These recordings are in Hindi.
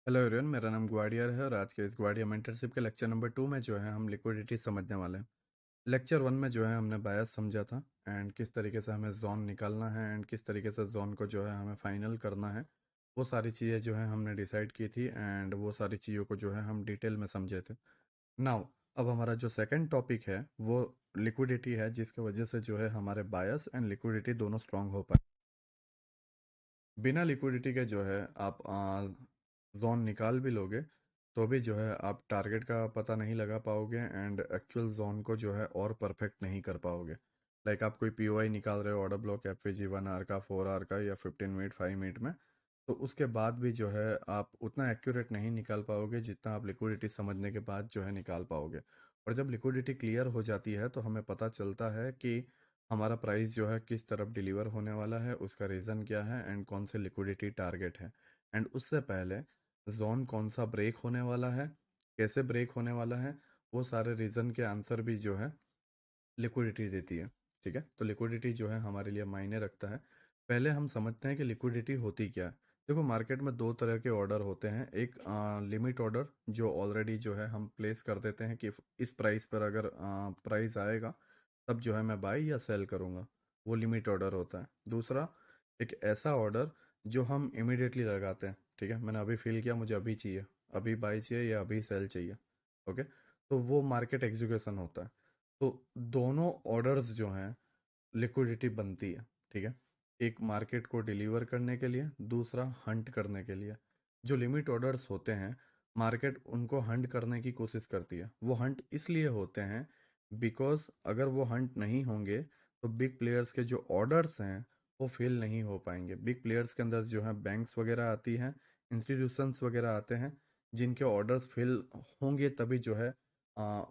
हेलो एवरीवन, मेरा नाम ग्वाडियर है और आज के इस ग्वाडियर मेंटरशिप के लेक्चर नंबर 2 में जो है हम लिक्विडिटी समझने वाले हैं। लेक्चर 1 में जो है हमने बायस समझा था एंड किस तरीके से हमें जोन निकालना है एंड किस तरीके से जोन को जो है हमें फाइनल करना है। वो सारी चीज़ें जो है हमने डिसाइड की थी एंड वो सारी चीज़ों को जो है हम डिटेल में समझे थे। नाउ अब हमारा जो सेकंड टॉपिक है वो लिक्विडिटी है, जिसकी वजह से जो है हमारे बायस एंड लिक्विडिटी दोनों स्ट्रांग हो पाए। बिना लिक्विडिटी के जो है आप जोन निकाल भी लोगे तो भी जो है आप टारगेट का पता नहीं लगा पाओगे एंड एक्चुअल जोन को जो है और परफेक्ट नहीं कर पाओगे। लाइक आप कोई पीओआई निकाल रहे हो, ऑर्डर ब्लॉक एफवीजी 1 आवर का, 4 आवर का या 15 मिनट 5 मिनट में, तो उसके बाद भी जो है आप उतना एक्यूरेट नहीं निकाल पाओगे जितना आप लिक्विडिटी समझने के बाद जो है निकाल पाओगे। और जब लिक्विडिटी क्लियर हो जाती है तो हमें पता चलता है कि हमारा प्राइस जो है किस तरफ डिलीवर होने वाला है, उसका रीज़न क्या है एंड कौन से लिक्विडिटी टारगेट है। एंड उससे पहले जोन कौन सा ब्रेक होने वाला है, कैसे ब्रेक होने वाला है, वो सारे रीज़न के आंसर भी जो है लिक्विडिटी देती है। ठीक है, तो लिक्विडिटी जो है हमारे लिए मायने रखता है। पहले हम समझते हैं कि लिक्विडिटी होती क्या है। देखो, मार्केट में दो तरह के ऑर्डर होते हैं। एक लिमिट ऑर्डर, जो ऑलरेडी जो है हम प्लेस कर देते हैं कि इस प्राइस पर अगर प्राइस आएगा तब जो है मैं बाई या सेल करूँगा, वो लिमिट ऑर्डर होता है। दूसरा, एक ऐसा ऑर्डर जो हम इमिडिएटली लगाते हैं। ठीक है, मैंने अभी फील किया मुझे अभी चाहिए, अभी बाई चाहिए या अभी सेल चाहिए। ओके, तो वो मार्केट एग्जीक्यूशन होता है। तो दोनों ऑर्डर्स जो हैं लिक्विडिटी बनती है। ठीक है, एक मार्केट को डिलीवर करने के लिए, दूसरा हंट करने के लिए। जो लिमिट ऑर्डर्स होते हैं, मार्केट उनको हंट करने की कोशिश करती है। वो हंट इसलिए होते हैं बिकॉज अगर वो हंट नहीं होंगे तो बिग प्लेयर्स के जो ऑर्डर्स हैं वो फिल नहीं हो पाएंगे। बिग प्लेयर्स के अंदर जो है बैंक्स वगैरह आती हैं, इंस्टीट्यूशंस वगैरह आते हैं, जिनके ऑर्डर्स फिल होंगे तभी जो है आ,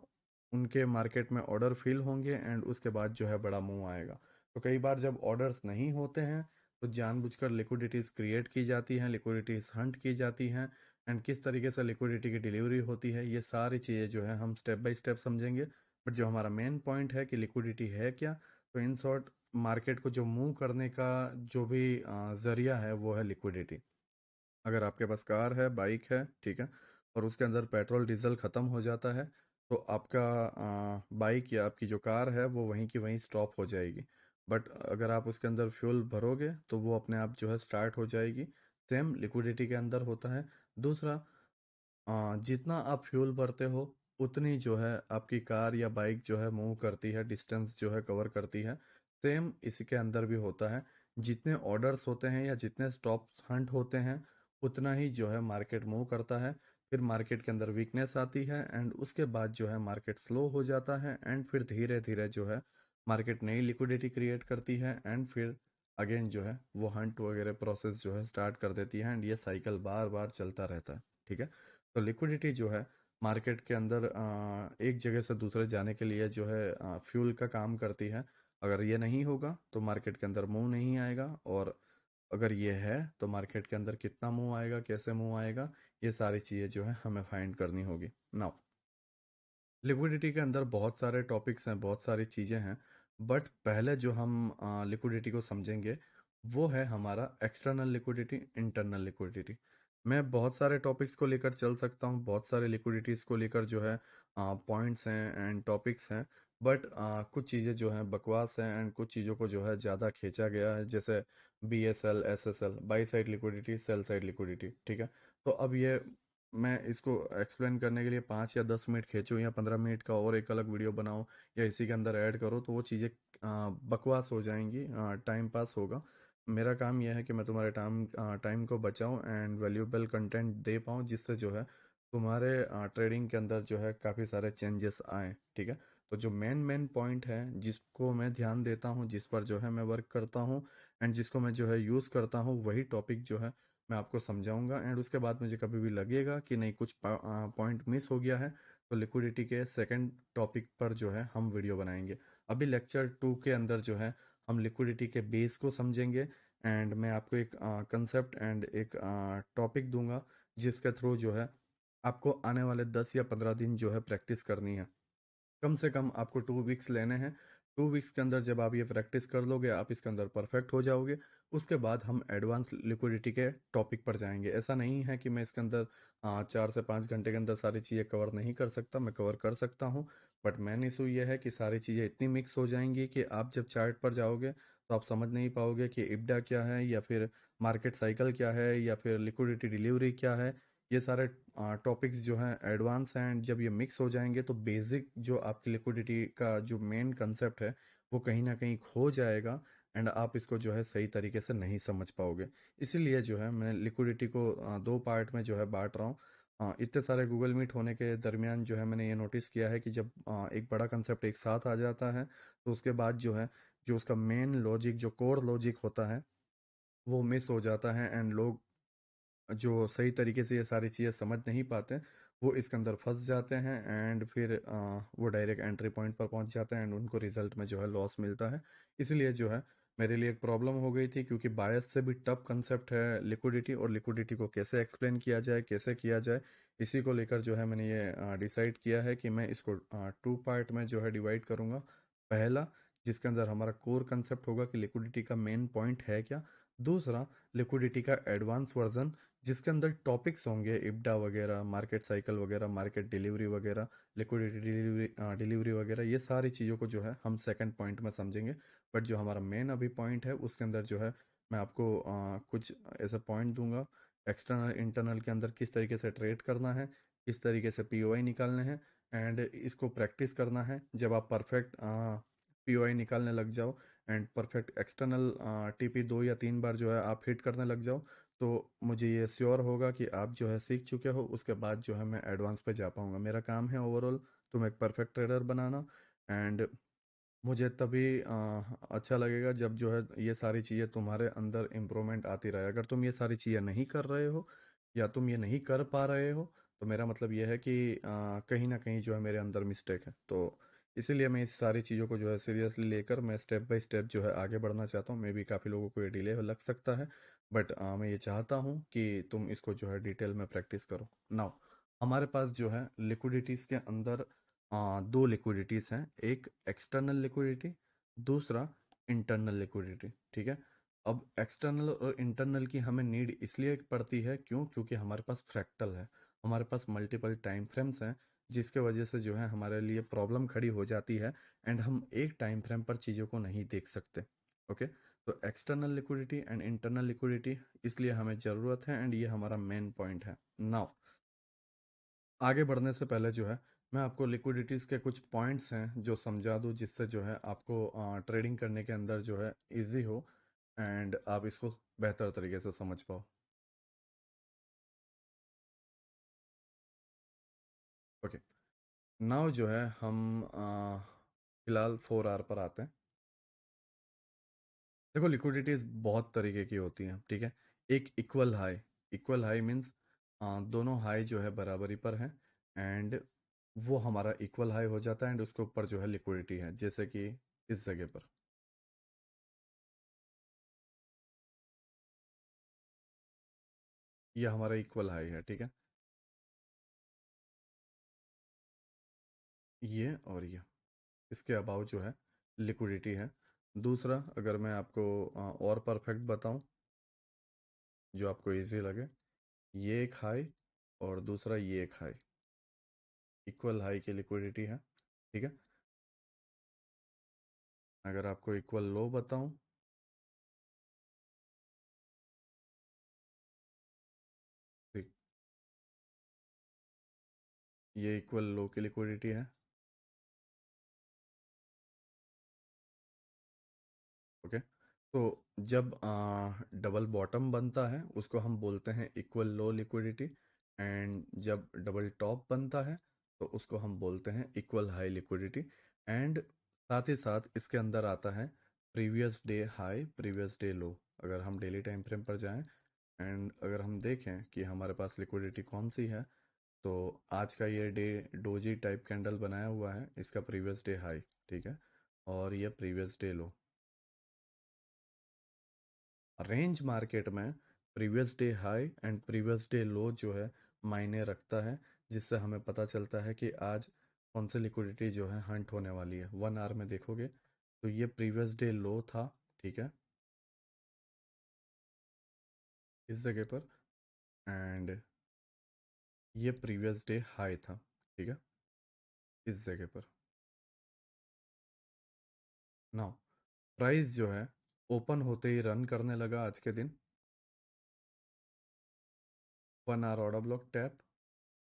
उनके मार्केट में ऑर्डर फिल होंगे एंड उसके बाद जो है बड़ा मूव आएगा। तो कई बार जब ऑर्डर्स नहीं होते हैं तो जानबूझकर लिक्विडिटीज क्रिएट की जाती हैं, लिक्विडिटीज हंट की जाती हैं एंड किस तरीके से लिक्विडिटी की डिलीवरी होती है, ये सारी चीज़ें जो है हम स्टेप बाय स्टेप समझेंगे। बट जो हमारा मेन पॉइंट है कि लिक्विडिटी है क्या, तो इन शॉर्ट मार्केट को जो मूव करने का जो भी जरिया है वो है लिक्विडिटी। अगर आपके पास कार है, बाइक है, ठीक है, और उसके अंदर पेट्रोल डीजल ख़त्म हो जाता है तो आपका बाइक या आपकी जो कार है वो वहीं की वहीं स्टॉप हो जाएगी। बट अगर आप उसके अंदर फ्यूल भरोगे तो वो अपने आप जो है स्टार्ट हो जाएगी। सेम लिक्विडिटी के अंदर होता है। दूसरा, जितना आप फ्यूल भरते हो उतनी जो है आपकी कार या बाइक जो है मूव करती है, डिस्टेंस जो है कवर करती है। सेम इसके अंदर भी होता है। जितने ऑर्डर्स होते हैं या जितने स्टॉप्स हंट होते हैं उतना ही जो है मार्केट मूव करता है। फिर मार्केट के अंदर वीकनेस आती है एंड उसके बाद जो है मार्केट स्लो हो जाता है एंड फिर धीरे धीरे जो है मार्केट नई लिक्विडिटी क्रिएट करती है एंड फिर अगेन जो है वो हंट वगैरह प्रोसेस जो है स्टार्ट कर देती है एंड ये साइकिल बार बार चलता रहता है। ठीक है, तो लिक्विडिटी जो है मार्केट के अंदर एक जगह से दूसरे जाने के लिए जो है फ्यूल का काम करती है। अगर ये नहीं होगा तो मार्केट के अंदर मूव नहीं आएगा, और अगर ये है तो मार्केट के अंदर कितना मूव आएगा, कैसे मूव आएगा, ये सारी चीज़ें जो है हमें फाइंड करनी होगी। नाउ, लिक्विडिटी के अंदर बहुत सारे टॉपिक्स हैं, बहुत सारी चीज़ें हैं। बट पहले जो हम लिक्विडिटी को समझेंगे वो है हमारा एक्सटर्नल लिक्विडिटी, इंटरनल लिक्विडिटी। मैं बहुत सारे टॉपिक्स को लेकर चल सकता हूँ, बहुत सारे लिक्विडिटीज़ को लेकर जो है पॉइंट्स हैं एंड टॉपिक्स हैं। बट कुछ चीज़ें जो हैं बकवास हैं एंड कुछ चीज़ों को जो है ज़्यादा खींचा गया है, जैसे BSL SSL, by side liquidity, sell side liquidity. ठीक है, तो अब ये मैं इसको एक्सप्लेन करने के लिए 5 या 10 मिनट खींचूँ या 15 मिनट का और एक अलग वीडियो बनाऊँ या इसी के अंदर ऐड करो तो वो चीज़ें बकवास हो जाएंगी, टाइम पास होगा। मेरा काम यह है कि मैं तुम्हारे टाइम को बचाऊं एंड वैल्यूएबल कंटेंट दे पाऊं, जिससे जो है तुम्हारे ट्रेडिंग के अंदर जो है काफ़ी सारे चेंजेस आए। ठीक है, तो जो मेन मेन पॉइंट है जिसको मैं ध्यान देता हूँ, जिस पर जो है मैं वर्क करता हूँ एंड जिसको मैं जो है यूज़ करता हूँ, वही टॉपिक जो है मैं आपको समझाऊंगा। एंड उसके बाद मुझे कभी भी लगेगा कि नहीं कुछ पॉइंट मिस हो गया है तो लिक्विडिटी के सेकंड टॉपिक पर जो है हम वीडियो बनाएंगे। अभी लेक्चर 2 के अंदर जो है हम लिक्विडिटी के बेस को समझेंगे एंड मैं आपको एक कंसेप्ट एंड एक टॉपिक दूंगा जिसके थ्रू जो है आपको आने वाले 10 या 15 दिन जो है प्रैक्टिस करनी है। कम से कम आपको 2 वीक्स लेने हैं। 2 वीक्स के अंदर जब आप ये प्रैक्टिस कर लोगे आप इसके अंदर परफेक्ट हो जाओगे। उसके बाद हम एडवांस लिक्विडिटी के टॉपिक पर जाएंगे। ऐसा नहीं है कि मैं इसके अंदर 4 से 5 घंटे के अंदर सारी चीज़ें कवर नहीं कर सकता, मैं कवर कर सकता हूँ। बट मेन इशू ये है कि सारी चीज़ें इतनी मिक्स हो जाएंगी कि आप जब चार्ट पर जाओगे तो आप समझ नहीं पाओगे कि इब्डा क्या है, या फिर मार्केट साइकिल क्या है, या फिर लिक्विडिटी डिलीवरी क्या है। ये सारे टॉपिक्स जो हैं एडवांस हैं, एंड जब ये मिक्स हो जाएंगे तो बेसिक जो आपकी लिक्विडिटी का जो मेन कंसेप्ट है वो कहीं ना कहीं खो जाएगा, एंड आप इसको जो है सही तरीके से नहीं समझ पाओगे। इसीलिए जो है मैं लिक्विडिटी को दो पार्ट में जो है बांट रहा हूँ। इतने सारे गूगल मीट होने के दरमियान जो है मैंने ये नोटिस किया है कि जब एक बड़ा कंसेप्ट एक साथ आ जाता है तो उसके बाद जो है जो उसका मेन लॉजिक, जो कोर लॉजिक होता है, वो मिस हो जाता है, एंड लोग जो सही तरीके से ये सारी चीज़ें समझ नहीं पाते वो इसके अंदर फंस जाते हैं, एंड फिर वो डायरेक्ट एंट्री पॉइंट पर पहुंच जाते हैं, एंड उनको रिजल्ट में जो है लॉस मिलता है। इसलिए जो है मेरे लिए एक प्रॉब्लम हो गई थी, क्योंकि बायस से भी टफ कंसेप्ट है लिक्विडिटी, और लिक्विडिटी को कैसे एक्सप्लेन किया जाए, कैसे किया जाए, इसी को लेकर जो है मैंने ये डिसाइड किया है कि मैं इसको टू पार्ट में जो है डिवाइड करूँगा। पहला, जिसके अंदर हमारा कोर कंसेप्ट होगा कि लिक्विडिटी का मेन पॉइंट है क्या। दूसरा, लिक्विडिटी का एडवांस वर्जन, जिसके अंदर टॉपिक्स होंगे इब्डा वगैरह, मार्केट साइकिल वगैरह, मार्केट डिलीवरी वगैरह, लिक्विडिटी डिलीवरी डिलीवरी वगैरह, ये सारी चीज़ों को जो है हम सेकंड पॉइंट में समझेंगे। बट जो हमारा मेन अभी पॉइंट है उसके अंदर जो है मैं आपको कुछ ऐसे पॉइंट दूंगा एक्सटर्नल इंटरनल के अंदर किस तरीके से ट्रेड करना है, किस तरीके से पीओआई निकालने हैं, एंड इसको प्रैक्टिस करना है। जब आप परफेक्ट पीओआई निकालने लग जाओ एंड परफेक्ट एक्सटर्नल टीपी 2 या 3 बार जो है आप हिट करने लग जाओ, तो मुझे ये श्योर होगा कि आप जो है सीख चुके हो। उसके बाद जो है मैं एडवांस पे जा पाऊंगा। मेरा काम है ओवरऑल तुम एक परफेक्ट ट्रेडर बनाना, एंड मुझे तभी अच्छा लगेगा जब जो है ये सारी चीज़ें तुम्हारे अंदर इम्प्रूवमेंट आती रहे। अगर तुम ये सारी चीज़ें नहीं कर रहे हो या तुम ये नहीं कर पा रहे हो तो मेरा मतलब ये है कि कहीं ना कहीं जो है मेरे अंदर मिस्टेक है। तो इसीलिए मैं इस सारी चीज़ों को जो है सीरियसली लेकर मैं स्टेप बाय स्टेप जो है आगे बढ़ना चाहता हूँ। मे भी काफ़ी लोगों को ये डिले लग सकता है, बट मैं ये चाहता हूँ कि तुम इसको जो है डिटेल में प्रैक्टिस करो। नाउ हमारे पास जो है लिक्विडिटीज़ के अंदर दो लिक्विडिटीज हैं, एक एक्सटर्नल लिक्विडिटी, दूसरा इंटरनल लिक्विडिटी। ठीक है। अब एक्सटर्नल और इंटरनल की हमें नीड इसलिए पड़ती है क्योंकि हमारे पास फ्रैक्टल है, हमारे पास मल्टीपल टाइम फ्रेम्स हैं, जिसके वजह से जो है हमारे लिए प्रॉब्लम खड़ी हो जाती है, एंड हम एक टाइम फ्रेम पर चीज़ों को नहीं देख सकते। ओके। तो external liquidity and internal liquidity इसलिए हमें ज़रूरत है, एंड ये हमारा मेन पॉइंट है। नाउ आगे बढ़ने से पहले जो है मैं आपको लिक्विडिटीज़ के कुछ पॉइंट्स हैं जो समझा दूं, जिससे जो है आपको ट्रेडिंग करने के अंदर जो है इजी हो, एंड आप इसको बेहतर तरीके से समझ पाओ। ओके। नाउ जो है हम फिलहाल 4 आवर पर आते हैं। देखो लिक्विडिटीज़ बहुत तरीके की होती हैं, ठीक है। एक इक्वल हाई मीन्स दोनों हाई जो है बराबरी पर है, एंड वो हमारा इक्वल हाई हो जाता है, एंड उसके ऊपर जो है लिक्विडिटी है, जैसे कि इस जगह पर ये हमारा इक्वल हाई है, ठीक है। ये और ये इसके अबाव जो है लिक्विडिटी है। दूसरा, अगर मैं आपको और परफेक्ट बताऊं जो आपको इजी लगे, ये एक हाई और दूसरा ये एक हाई, इक्वल हाई की लिक्विडिटी है, ठीक है। अगर आपको इक्वल लो बताऊं, तो ये इक्वल लो की लिक्विडिटी है। ओके। तो जब डबल बॉटम बनता है उसको हम बोलते हैं इक्वल लो लिक्विडिटी, एंड जब डबल टॉप बनता है तो उसको हम बोलते हैं इक्वल हाई लिक्विडिटी। एंड साथ ही साथ इसके अंदर आता है previous day high, previous day लो। अगर हम डेली टाइम फ्रेम पर जाएं एंड अगर हम देखें कि हमारे पास लिक्विडिटी कौन सी है, तो आज का ये डे डोजी टाइप कैंडल बनाया हुआ है, इसका प्रीवियस डे हाई, ठीक है, और ये previous day low. Range market में previous day high and previous day low जो है मायने रखता है, जिससे हमें पता चलता है कि आज कौन सी लिक्विडिटी जो है हंट होने वाली है। 1 आवर में देखोगे तो ये प्रीवियस डे लो था, ठीक है। इस जगह पर, एंड ये प्रीवियस डे हाई था, ठीक है, इस जगह पर। नाउ प्राइस जो है ओपन होते ही रन करने लगा आज के दिन, 1 hour order block tap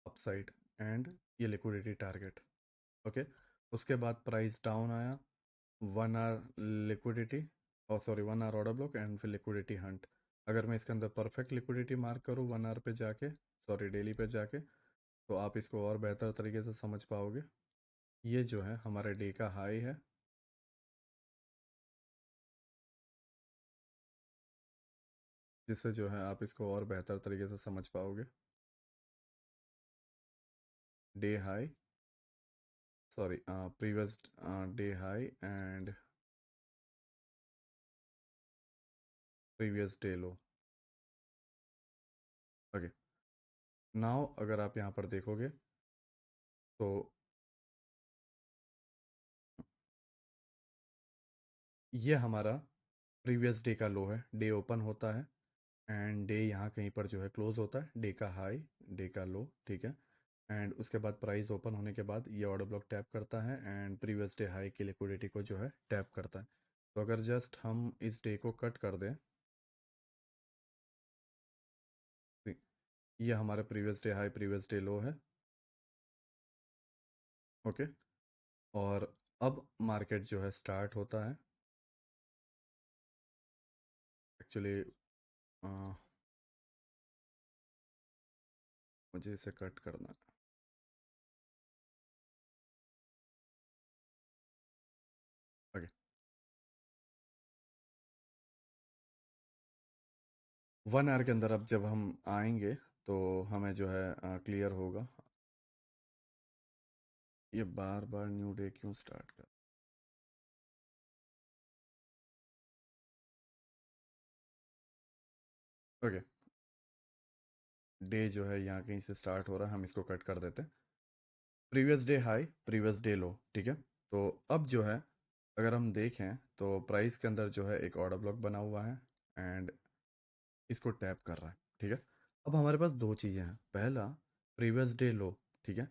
upside, and ये लिक्विडिटी टारगेट। ओके, उसके बाद प्राइस डाउन आया, 1 आवर लिक्विडिटी, और sorry 1 hour order block and फिर लिक्विडिटी हंट। अगर मैं इसके अंदर परफेक्ट लिक्विडिटी मार्क करूँ 1 आवर पे जाके, सॉरी डेली पे जाके, तो आप इसको और बेहतर तरीके से समझ पाओगे। ये जो है हमारे डे का हाई है, जिससे जो है आप इसको और बेहतर तरीके से समझ पाओगे। Day high, sorry previous day high and previous day low. Okay, now अगर आप यहाँ पर देखोगे तो ये हमारा प्रीवियस डे का लो है। डे ओपन होता है एंड डे यहाँ कहीं पर जो है क्लोज होता है, डे का हाई, डे का लो, ठीक है। एंड उसके बाद प्राइस ओपन होने के बाद ये ऑर्डर ब्लॉक टैप करता है एंड प्रीवियस डे हाई की लिक्विडिटी को जो है टैप करता है। तो अगर जस्ट हम इस डे को कट कर दें, ये हमारा previous day high previous day लो है। ओके, और अब मार्केट जो है स्टार्ट होता है। एक्चुअली मुझे इसे कट करना है। ओके, 1 आवर के अंदर अब जब हम आएंगे तो हमें जो है क्लियर होगा। ये बार बार न्यू डे क्यों स्टार्ट कर। ओके, डे जो है यहाँ कहीं से स्टार्ट हो रहा है, हम इसको कट कर देते हैं। Previous day high previous day लो, ठीक है। तो अब जो है अगर हम देखें तो प्राइस के अंदर जो है एक ऑर्डर ब्लॉक बना हुआ है एंड इसको टैप कर रहा है, ठीक है। अब हमारे पास दो चीज़ें हैं। पहला, प्रीवियस डे लो, ठीक है।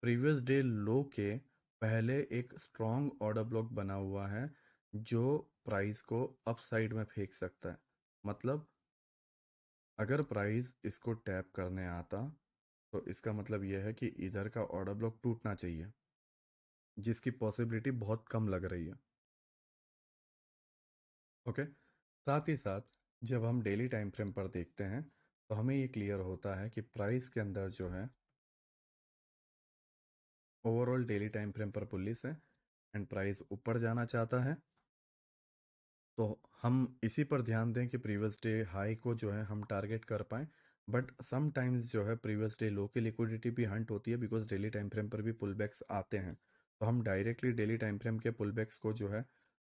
प्रीवियस डे लो के पहले एक स्ट्रॉन्ग ऑर्डर ब्लॉक बना हुआ है जो प्राइस को अप साइड में फेंक सकता है। मतलब अगर प्राइस इसको टैप करने आता तो इसका मतलब यह है कि इधर का ऑर्डर ब्लॉक टूटना चाहिए, जिसकी पॉसिबिलिटी बहुत कम लग रही है। ओके, साथ ही साथ जब हम डेली टाइम फ्रेम पर देखते हैं तो हमें ये क्लियर होता है कि प्राइस के अंदर जो है ओवरऑल डेली टाइम फ्रेम पर बुलिश है एंड प्राइस ऊपर जाना चाहता है। तो हम इसी पर ध्यान दें कि प्रीवियस डे हाई को जो है हम टारगेट कर पाएँ। बट सम टाइम्स जो है प्रीवियस डे लो की लिक्विडिटी भी हंट होती है, बिकॉज डेली टाइम फ्रेम पर भी पुल बैक्स आते हैं। तो हम डायरेक्टली डेली टाइम फ्रेम के पुल बैक्स को जो है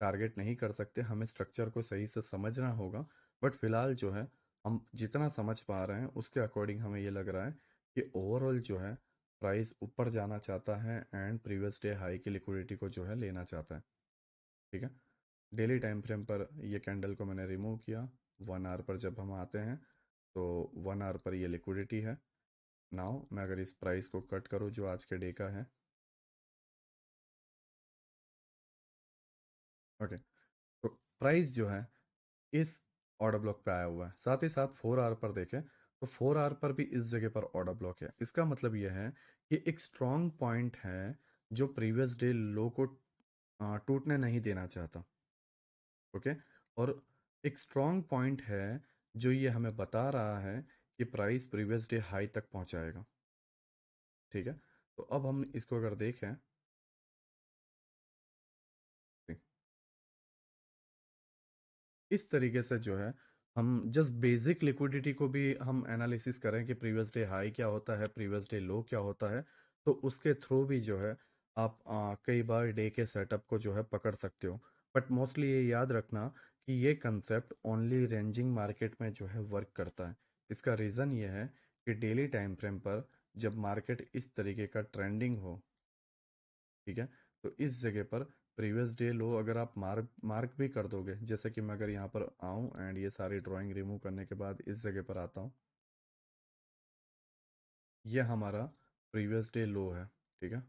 टारगेट नहीं कर सकते, हमें स्ट्रक्चर को सही से समझना होगा। बट फिलहाल जो है हम जितना समझ पा रहे हैं उसके अकॉर्डिंग हमें ये लग रहा है कि ओवरऑल जो है प्राइस ऊपर जाना चाहता है एंड प्रीवियस डे हाई की लिक्विडिटी को जो है लेना चाहता है, ठीक है। डेली टाइम फ्रेम पर ये कैंडल को मैंने रिमूव किया। 1 आवर पर जब हम आते हैं तो 1 आवर पर ये लिक्विडिटी है। नाउ मैं अगर इस प्राइस को कट करूँ जो आज के डे का है, ओके, तो प्राइस जो है इस ऑर्डर ब्लॉक पे आया हुआ है। साथ ही साथ 4 आवर पर देखें तो 4 आवर पर भी इस जगह पर ऑर्डर ब्लॉक है। इसका मतलब यह है कि एक स्ट्रॉन्ग पॉइंट है जो प्रीवियस डे लो को टूटने नहीं देना चाहता। ओके, और एक स्ट्रॉन्ग पॉइंट है जो ये हमें बता रहा है कि प्राइस प्रीवियस डे हाई तक पहुंचाएगा, ठीक है। तो अब हम इसको अगर देखें, इस तरीके से जो है हम जस्ट बेसिक लिक्विडिटी को भी हम एनालिसिस करें कि प्रीवियस डे हाई क्या होता है, प्रीवियस डे लो क्या होता है, तो उसके थ्रू भी जो है आप कई बार डे के सेटअप को जो है पकड़ सकते हो। बट मोस्टली ये याद रखना कि ये कंसेप्ट ओनली रेंजिंग मार्केट में जो है वर्क करता है। इसका रीज़न ये है कि डेली टाइम फ्रेम पर जब मार्केट इस तरीके का ट्रेंडिंग हो, ठीक है, तो इस जगह पर प्रीवियस डे लो अगर आप मार्क मार्क भी कर दोगे, जैसे कि मैं अगर यहाँ पर आऊँ एंड ये सारी ड्राइंग रिमूव करने के बाद इस जगह पर आता हूँ, ये हमारा प्रीवियस डे लो है, ठीक है।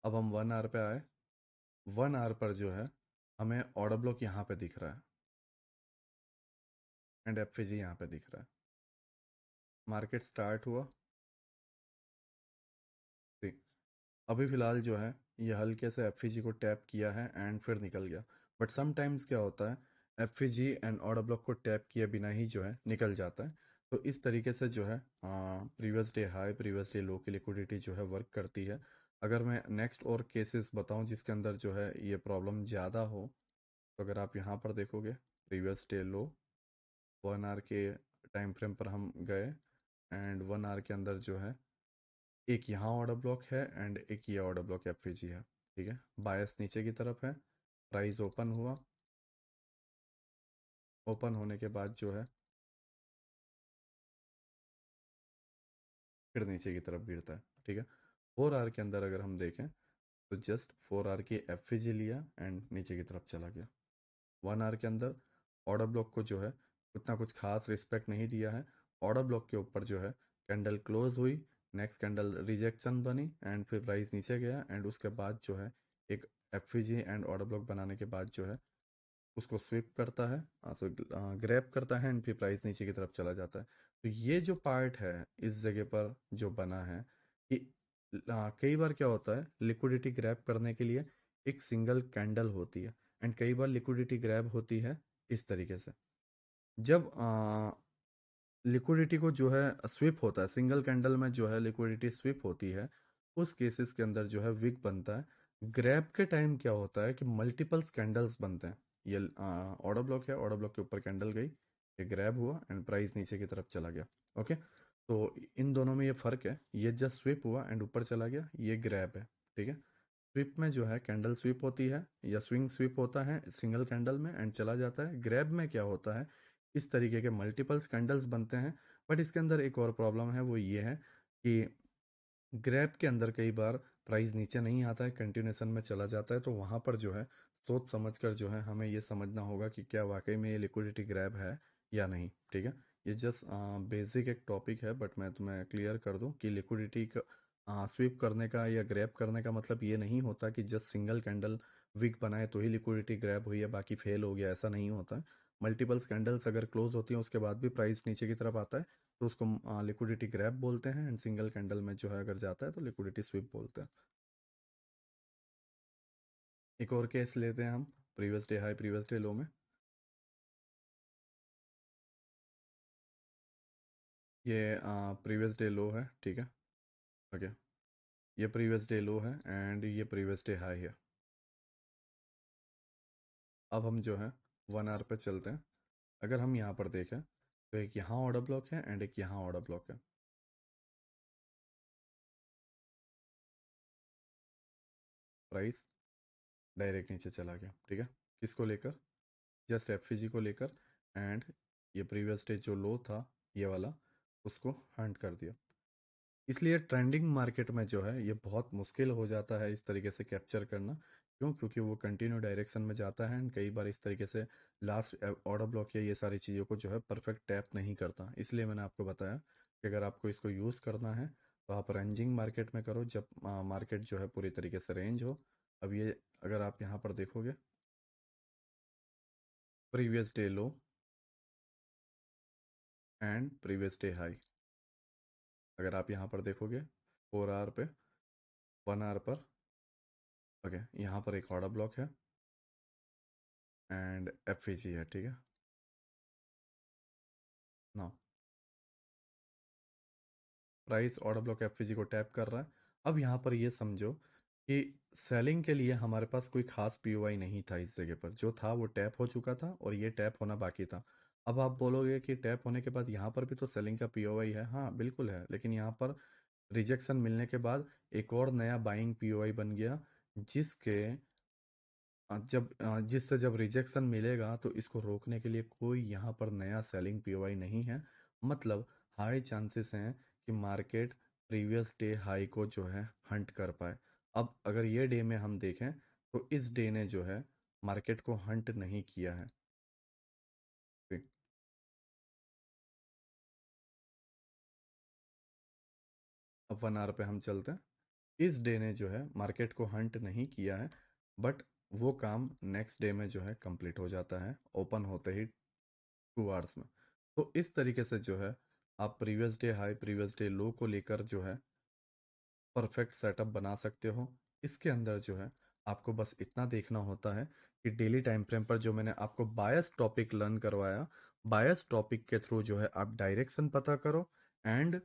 अब हम 1 आवर पे आए, 1 आवर पर जो है हमें ऑर्डर ब्लॉक यहाँ पे दिख रहा है एंड एफवीजी यहाँ पे दिख रहा है। मार्केट स्टार्ट हुआ, ठीक। अभी फिलहाल जो है ये हल्के से एफवीजी को टैप किया है एंड फिर निकल गया। बट समटाइम्स क्या होता है, एफवीजी एंड ऑर्डर ब्लॉक को टैप किए बिना ही जो है निकल जाता है। तो इस तरीके से जो है previous day high previous day लो की लिक्विडिटी जो है वर्क करती है। अगर मैं नेक्स्ट और केसेस बताऊं जिसके अंदर जो है ये प्रॉब्लम ज़्यादा हो, तो अगर आप यहाँ पर देखोगे प्रीवियस डे लो, 1 आवर के टाइम फ्रेम पर हम गए एंड 1 आवर के अंदर जो है एक यहाँ ऑर्डर ब्लॉक है एंड एक ये ऑर्डर ब्लॉक एफवीजी है, ठीक है। बायस नीचे की तरफ है, प्राइस ओपन हुआ, ओपन होने के बाद जो है फिर नीचे की तरफ गिरता है, ठीक है। 4 आवर के अंदर अगर हम देखें तो जस्ट 4 आवर की एफवीजी लिया एंड नीचे की तरफ चला गया। 1 आवर के अंदर ऑर्डर ब्लॉक को जो है उतना कुछ खास रिस्पेक्ट नहीं दिया है। ऑर्डर ब्लॉक के ऊपर जो है कैंडल क्लोज हुई, नेक्स्ट कैंडल रिजेक्शन बनी एंड फिर प्राइस नीचे गया एंड उसके बाद जो है एक एफवीजी एंड ऑर्डर ब्लॉक बनाने के बाद जो है उसको स्विप करता है, ग्रैब करता है एंड फिर प्राइस नीचे की तरफ चला जाता है। तो ये जो पार्ट है इस जगह पर जो बना है कि कई बार क्या होता है लिक्विडिटी ग्रैब करने के लिए एक सिंगल कैंडल होती है एंड कई बार लिक्विडिटी ग्रैब होती है इस तरीके से। जब लिक्विडिटी को जो है स्विप होता है, सिंगल कैंडल में जो है लिक्विडिटी स्विप होती है, उस केसेस के अंदर जो है विक बनता है। ग्रैब के टाइम क्या होता है कि मल्टीपल्स कैंडल्स बनते हैं। ये ऑर्डर ब्लॉक है, ऑर्डर ब्लॉक के ऊपर कैंडल गई, ये ग्रैब हुआ एंड प्राइस नीचे की तरफ चला गया, ओके। तो इन दोनों में ये फर्क है, ये जस्ट स्विप हुआ एंड ऊपर चला गया, ये ग्रैब है, ठीक है। स्विप में जो है कैंडल स्विप होती है या स्विंग स्विप होता है सिंगल कैंडल में एंड चला जाता है। ग्रैब में क्या होता है, इस तरीके के मल्टीपल्स कैंडल्स बनते हैं। बट इसके अंदर एक और प्रॉब्लम है, वो ये है कि ग्रैब के अंदर कई बार प्राइस नीचे नहीं आता है, कंटिन्यूएशन में चला जाता है। तो वहाँ पर जो है सोच समझ कर जो है हमें ये समझना होगा कि क्या वाकई में ये लिक्विडिटी ग्रैब है या नहीं, ठीक है। ये जस्ट बेसिक एक टॉपिक है, बट मैं तुम्हें क्लियर कर दूं कि लिक्विडिटी का स्वीप करने का या ग्रैब करने का मतलब ये नहीं होता कि जस्ट सिंगल कैंडल वीक बनाए तो ही लिक्विडिटी ग्रैब हुई है बाकी फेल हो गया, ऐसा नहीं होता है। मल्टीपल्स कैंडल्स अगर क्लोज होती हैं उसके बाद भी प्राइस नीचे की तरफ आता है तो उसको लिक्विडिटी ग्रैब बोलते हैं एंड सिंगल कैंडल में जो है अगर जाता है तो लिक्विडिटी स्विप बोलते हैं। एक और केस लेते हैं हम, previous day high previous day लो में। ये प्रीवियस डे लो है, ठीक है, ओके। ये प्रीवियस डे लो है एंड ये प्रीवियस डे हाई है। अब हम जो है 1 आवर पे चलते हैं। अगर हम यहाँ पर देखें तो एक यहाँ ऑर्डर ब्लॉक है एंड एक यहाँ ऑर्डर ब्लॉक है। प्राइस डायरेक्ट नीचे चला गया, ठीक है। किसको लेकर, जस्ट एफवीजी को लेकर एंड ये प्रीवियस डे जो लो था ये वाला, उसको हंट कर दिया। इसलिए ट्रेंडिंग मार्केट में जो है ये बहुत मुश्किल हो जाता है इस तरीके से कैप्चर करना। क्यों, क्योंकि वो कंटिन्यू डायरेक्शन में जाता है एंड कई बार इस तरीके से लास्ट ऑर्डर ब्लॉक या ये सारी चीज़ों को जो है परफेक्ट टैप नहीं करता। इसलिए मैंने आपको बताया कि अगर आपको इसको यूज़ करना है तो आप रेंजिंग मार्केट में करो, जब मार्केट जो है पूरी तरीके से रेंज हो। अब ये अगर आप यहाँ पर देखोगे previous day low and previous day high, अगर आप यहाँ पर देखोगे 4 आवर पे, 1 आवर पर, ओके, यहाँ पर एक ऑर्डर ब्लॉक है एंड एफवीजी है, ठीक है ना। प्राइस ऑर्डर ब्लॉक एफवीजी को टैप कर रहा है। अब यहाँ पर ये समझो कि सेलिंग के लिए हमारे पास कोई खास पीओवाई नहीं था, इस जगह पर जो था वो टैप हो चुका था और ये टैप होना बाकी था। अब आप बोलोगे कि टैप होने के बाद यहाँ पर भी तो सेलिंग का पीओवाई है, हाँ बिल्कुल है, लेकिन यहाँ पर रिजेक्शन मिलने के बाद एक और नया बाइंग पीओवाई बन गया, जिसके जिससे जब रिजेक्शन मिलेगा तो इसको रोकने के लिए कोई यहाँ पर नया सेलिंग पीओवाई नहीं है। मतलब हाई चांसेस हैं कि मार्केट प्रीवियस डे हाई को जो है हंट कर पाए। अब अगर ये डे में हम देखें तो इस डे ने जो है मार्केट को हंट नहीं किया है। ठीक। अब 1 आवर पे हम चलते हैं। इस डे ने जो है मार्केट को हंट नहीं किया है, बट वो काम नेक्स्ट डे में जो है कंप्लीट हो जाता है ओपन होते ही 2 आवर्स में। तो इस तरीके से जो है आप previous day high previous day लो को लेकर जो है परफेक्ट सेटअप बना सकते हो। इसके अंदर जो है आपको बस इतना देखना होता है कि डेली टाइम फ्रेम पर जो मैंने आपको बायस टॉपिक लर्न करवाया, बायस टॉपिक के थ्रू जो है आप डायरेक्शन पता करो, and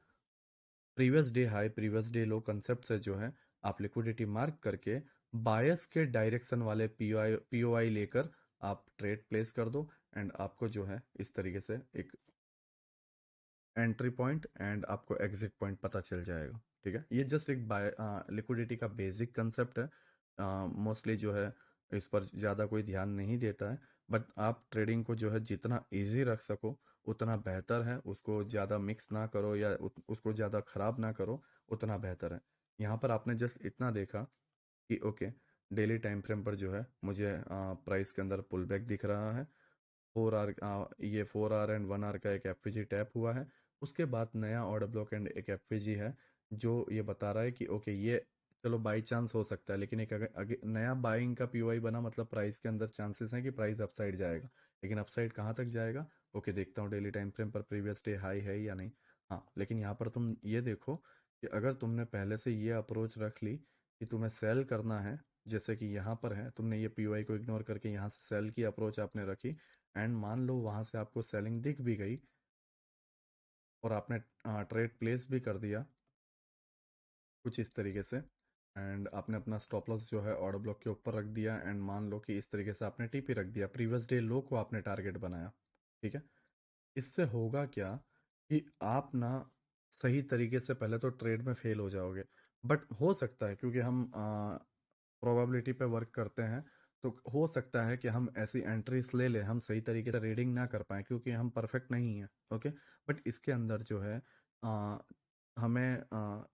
previous day high previous day low concept से जो है आप लिक्विडिटी मार्क करके बायस के डायरेक्शन वाले पीओआई लेकर आप ट्रेड प्लेस कर दो, एंड आपको जो है इस तरीके से एक एंट्री पॉइंट एंड आपको एग्जिट पॉइंट पता चल जाएगा। ठीक है, ये जस्ट एक बाय लिक्विडिटी का बेसिक कंसेप्ट है। मोस्टली जो है इस पर ज़्यादा कोई ध्यान नहीं देता है, बट आप ट्रेडिंग को जो है जितना इजी रख सको उतना बेहतर है। उसको ज़्यादा मिक्स ना करो या उसको ज़्यादा ख़राब ना करो, उतना बेहतर है। यहाँ पर आपने जस्ट इतना देखा कि ओके, डेली टाइम फ्रेम पर जो है मुझे प्राइस के अंदर पुल बैक दिख रहा है। 4 आवर, ये 4 आवर एंड 1 आवर का एक एफवीजी टैप हुआ है। उसके बाद नया ऑर्डर ब्लॉक एंड एक एफवीजी है जो ये बता रहा है कि ओके, ये चलो बाई चांस हो सकता है, लेकिन एक अगर नया बाइंग का पीओआई बना मतलब प्राइस के अंदर चांसेस हैं कि प्राइस अपसाइड जाएगा। लेकिन अपसाइड कहाँ तक जाएगा? ओके, देखता हूँ डेली टाइम फ्रेम पर प्रीवियस डे हाई है या नहीं। हाँ, लेकिन यहाँ पर तुम ये देखो कि अगर तुमने पहले से ये अप्रोच रख ली कि तुम्हें सेल करना है, जैसे कि यहाँ पर है, तुमने ये पीओआई को इग्नोर करके यहाँ से सेल की अप्रोच आपने रखी, एंड मान लो वहां से आपको सेलिंग दिख भी गई और आपने ट्रेड प्लेस भी कर दिया कुछ इस तरीके से, एंड आपने अपना स्टॉप लॉस जो है ऑर्डर ब्लॉक के ऊपर रख दिया, एंड मान लो कि इस तरीके से आपने टीपी रख दिया, प्रीवियस डे लो को आपने टारगेट बनाया। ठीक है, इससे होगा क्या कि आप ना सही तरीके से पहले तो ट्रेड में फेल हो जाओगे, बट हो सकता है क्योंकि हम प्रोबेबिलिटी पे वर्क करते हैं, तो हो सकता है कि हम ऐसी एंट्रीज ले लें, हम सही तरीके से रीडिंग ना कर पाए क्योंकि हम परफेक्ट नहीं हैं। ओके, बट इसके अंदर जो है आ, हमें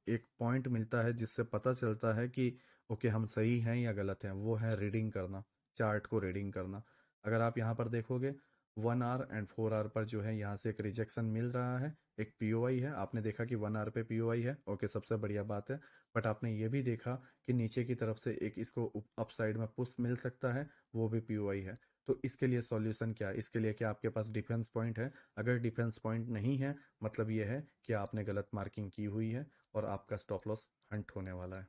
एक पॉइंट मिलता है जिससे पता चलता है कि ओके, हम सही हैं या गलत हैं, वो है रीडिंग करना, चार्ट को रीडिंग करना। अगर आप यहाँ पर देखोगे 1 आवर एंड 4 आवर पर जो है यहाँ से एक रिजेक्शन मिल रहा है, एक पीओआई है। आपने देखा कि 1 आवर पे पीओआई है, ओके, सबसे बढ़िया बात है। बट आपने ये भी देखा कि नीचे की तरफ से एक इसको अप साइड में पुश मिल सकता है, वो भी पीओआई है। तो इसके लिए सॉल्यूशन क्या है? इसके लिए क्या आपके पास डिफेंस पॉइंट है? अगर डिफेंस पॉइंट नहीं है, मतलब ये है कि आपने गलत मार्किंग की हुई है और आपका स्टॉप लॉस हंट होने वाला है।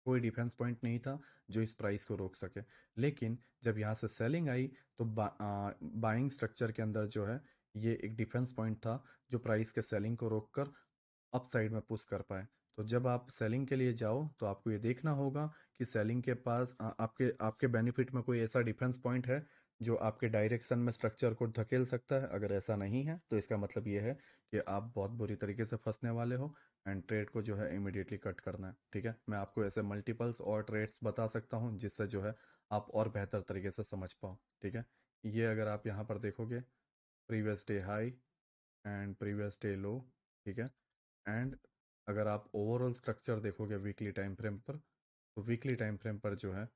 कोई डिफेंस पॉइंट नहीं था जो इस प्राइस को रोक सके। लेकिन जब यहाँ से सेलिंग आई तो बाइंग स्ट्रक्चर के अंदर जो है ये एक डिफेंस पॉइंट था जो प्राइस के सेलिंग को रोककर अप साइड में पुश कर पाए। तो जब आप सेलिंग के लिए जाओ तो आपको ये देखना होगा कि सेलिंग के पास आपके आपके बेनिफिट में कोई ऐसा डिफेंस पॉइंट है जो आपके डायरेक्शन में स्ट्रक्चर को धकेल सकता है। अगर ऐसा नहीं है तो इसका मतलब ये है कि आप बहुत बुरी तरीके से फंसने वाले हो, एंड ट्रेड को जो है इमीडिएटली कट करना है। ठीक है, मैं आपको ऐसे मल्टीपल्स और ट्रेड्स बता सकता हूँ जिससे जो है आप और बेहतर तरीके से समझ पाओ। ठीक है, ये अगर आप यहाँ पर देखोगे, previous day high and previous day लो। ठीक है, एंड अगर आप ओवरऑल स्ट्रक्चर देखोगे वीकली टाइम फ्रेम पर, तो वीकली टाइम फ्रेम पर जो है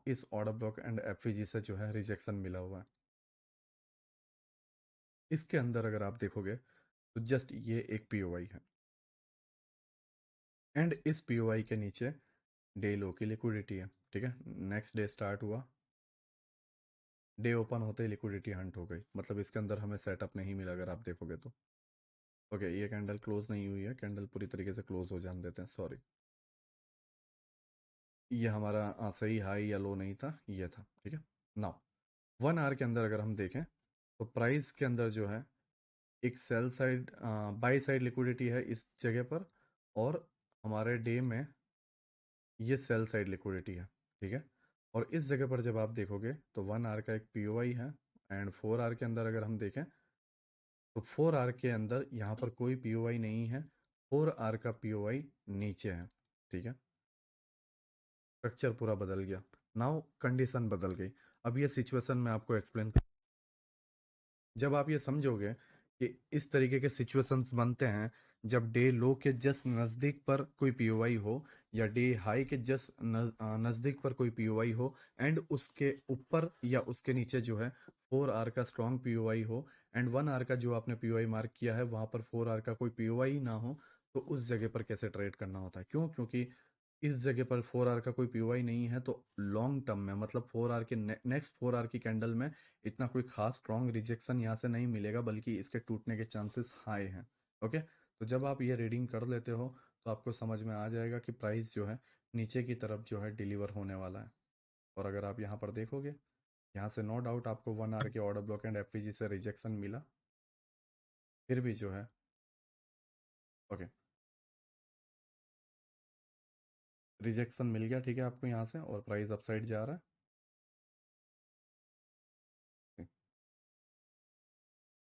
इस ऑर्डर ब्लॉक एंड एफवीजी से जो है रिजेक्शन मिला हुआ है। इसके अंदर अगर आप देखोगे तो जस्ट ये एक पीओआई है, एंड इस पीओआई के नीचे डे लो की लिक्विडिटी है। ठीक है, नेक्स्ट डे स्टार्ट हुआ, डे ओपन होते ही लिक्विडिटी हंट हो गई, मतलब इसके अंदर हमें सेटअप नहीं मिला अगर आप देखोगे तो। ओके, ये कैंडल क्लोज नहीं हुई है, कैंडल पूरी तरीके से क्लोज हो जाने देते हैं, सॉरी। ये हमारा सही हाई या लो नहीं था, ये था। ठीक है, नाउ 1 आवर के अंदर अगर हम देखें तो प्राइस के अंदर जो है एक sell side by side liquidity है इस जगह पर, और हमारे डे में ये सेल साइड लिक्विडिटी है। ठीक है, और इस जगह पर जब आप देखोगे तो 1 आवर का एक पीओआई है, एंड 4 आवर के अंदर अगर हम देखें तो 4 आवर के अंदर यहाँ पर कोई पीओआई नहीं है, 4 आवर का पीओआई नीचे है। ठीक है, स्ट्रक्चर पूरा बदल गया, नाउ कंडीशन बदल गई। अब ये सिचुएशन मैं आपको एक्सप्लेन, जब आप ये समझोगे कि इस तरीके के सिचुएशंस बनते हैं जब डे लो के जस्ट नज़दीक पर कोई पीओआई हो, या डे हाई के जस्ट नज़दीक पर कोई पीओआई हो, एंड उसके ऊपर या उसके नीचे जो है 4 आवर का स्ट्रॉन्ग पीओआई हो, एंड 1 आवर का जो आपने पीओआई मार्क किया है वहां पर 4 आवर का कोई पीओआई ना हो। तो उस जगह पर कैसे ट्रेड करना होता है? क्यों? क्योंकि इस जगह पर 4 आवर का कोई पीओआई नहीं है, तो लॉन्ग टर्म में मतलब 4 आवर के नेक्स्ट 4 आवर की कैंडल में इतना कोई खास स्ट्रॉन्ग रिजेक्शन यहाँ से नहीं मिलेगा, बल्कि इसके टूटने के चांसेस हाई हैं। ओके, तो जब आप ये रीडिंग कर लेते हो तो आपको समझ में आ जाएगा कि प्राइस जो है नीचे की तरफ जो है डिलीवर होने वाला है। और अगर आप यहाँ पर देखोगे, यहाँ से नो डाउट आपको 1 आवर के ऑर्डर ब्लॉक एंड एफवीजी से रिजेक्शन मिला, फिर भी जो है ओके, रिजेक्शन मिल गया, ठीक है, आपको यहाँ से, और प्राइस अपसाइड जा रहा है।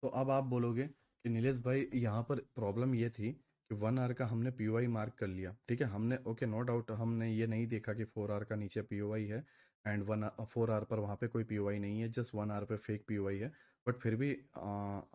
तो अब आप बोलोगे कि नीलेश भाई यहाँ पर प्रॉब्लम ये थी कि 1 आवर का हमने पीओआई मार्क कर लिया, ठीक है, हमने ओके, नो डाउट हमने ये नहीं देखा कि 4 आवर का नीचे पीओआई है, एंड 4 आवर पर वहाँ पे कोई पीओआई नहीं है, जस्ट 1 आवर पे फेक पीओआई है। बट फिर भी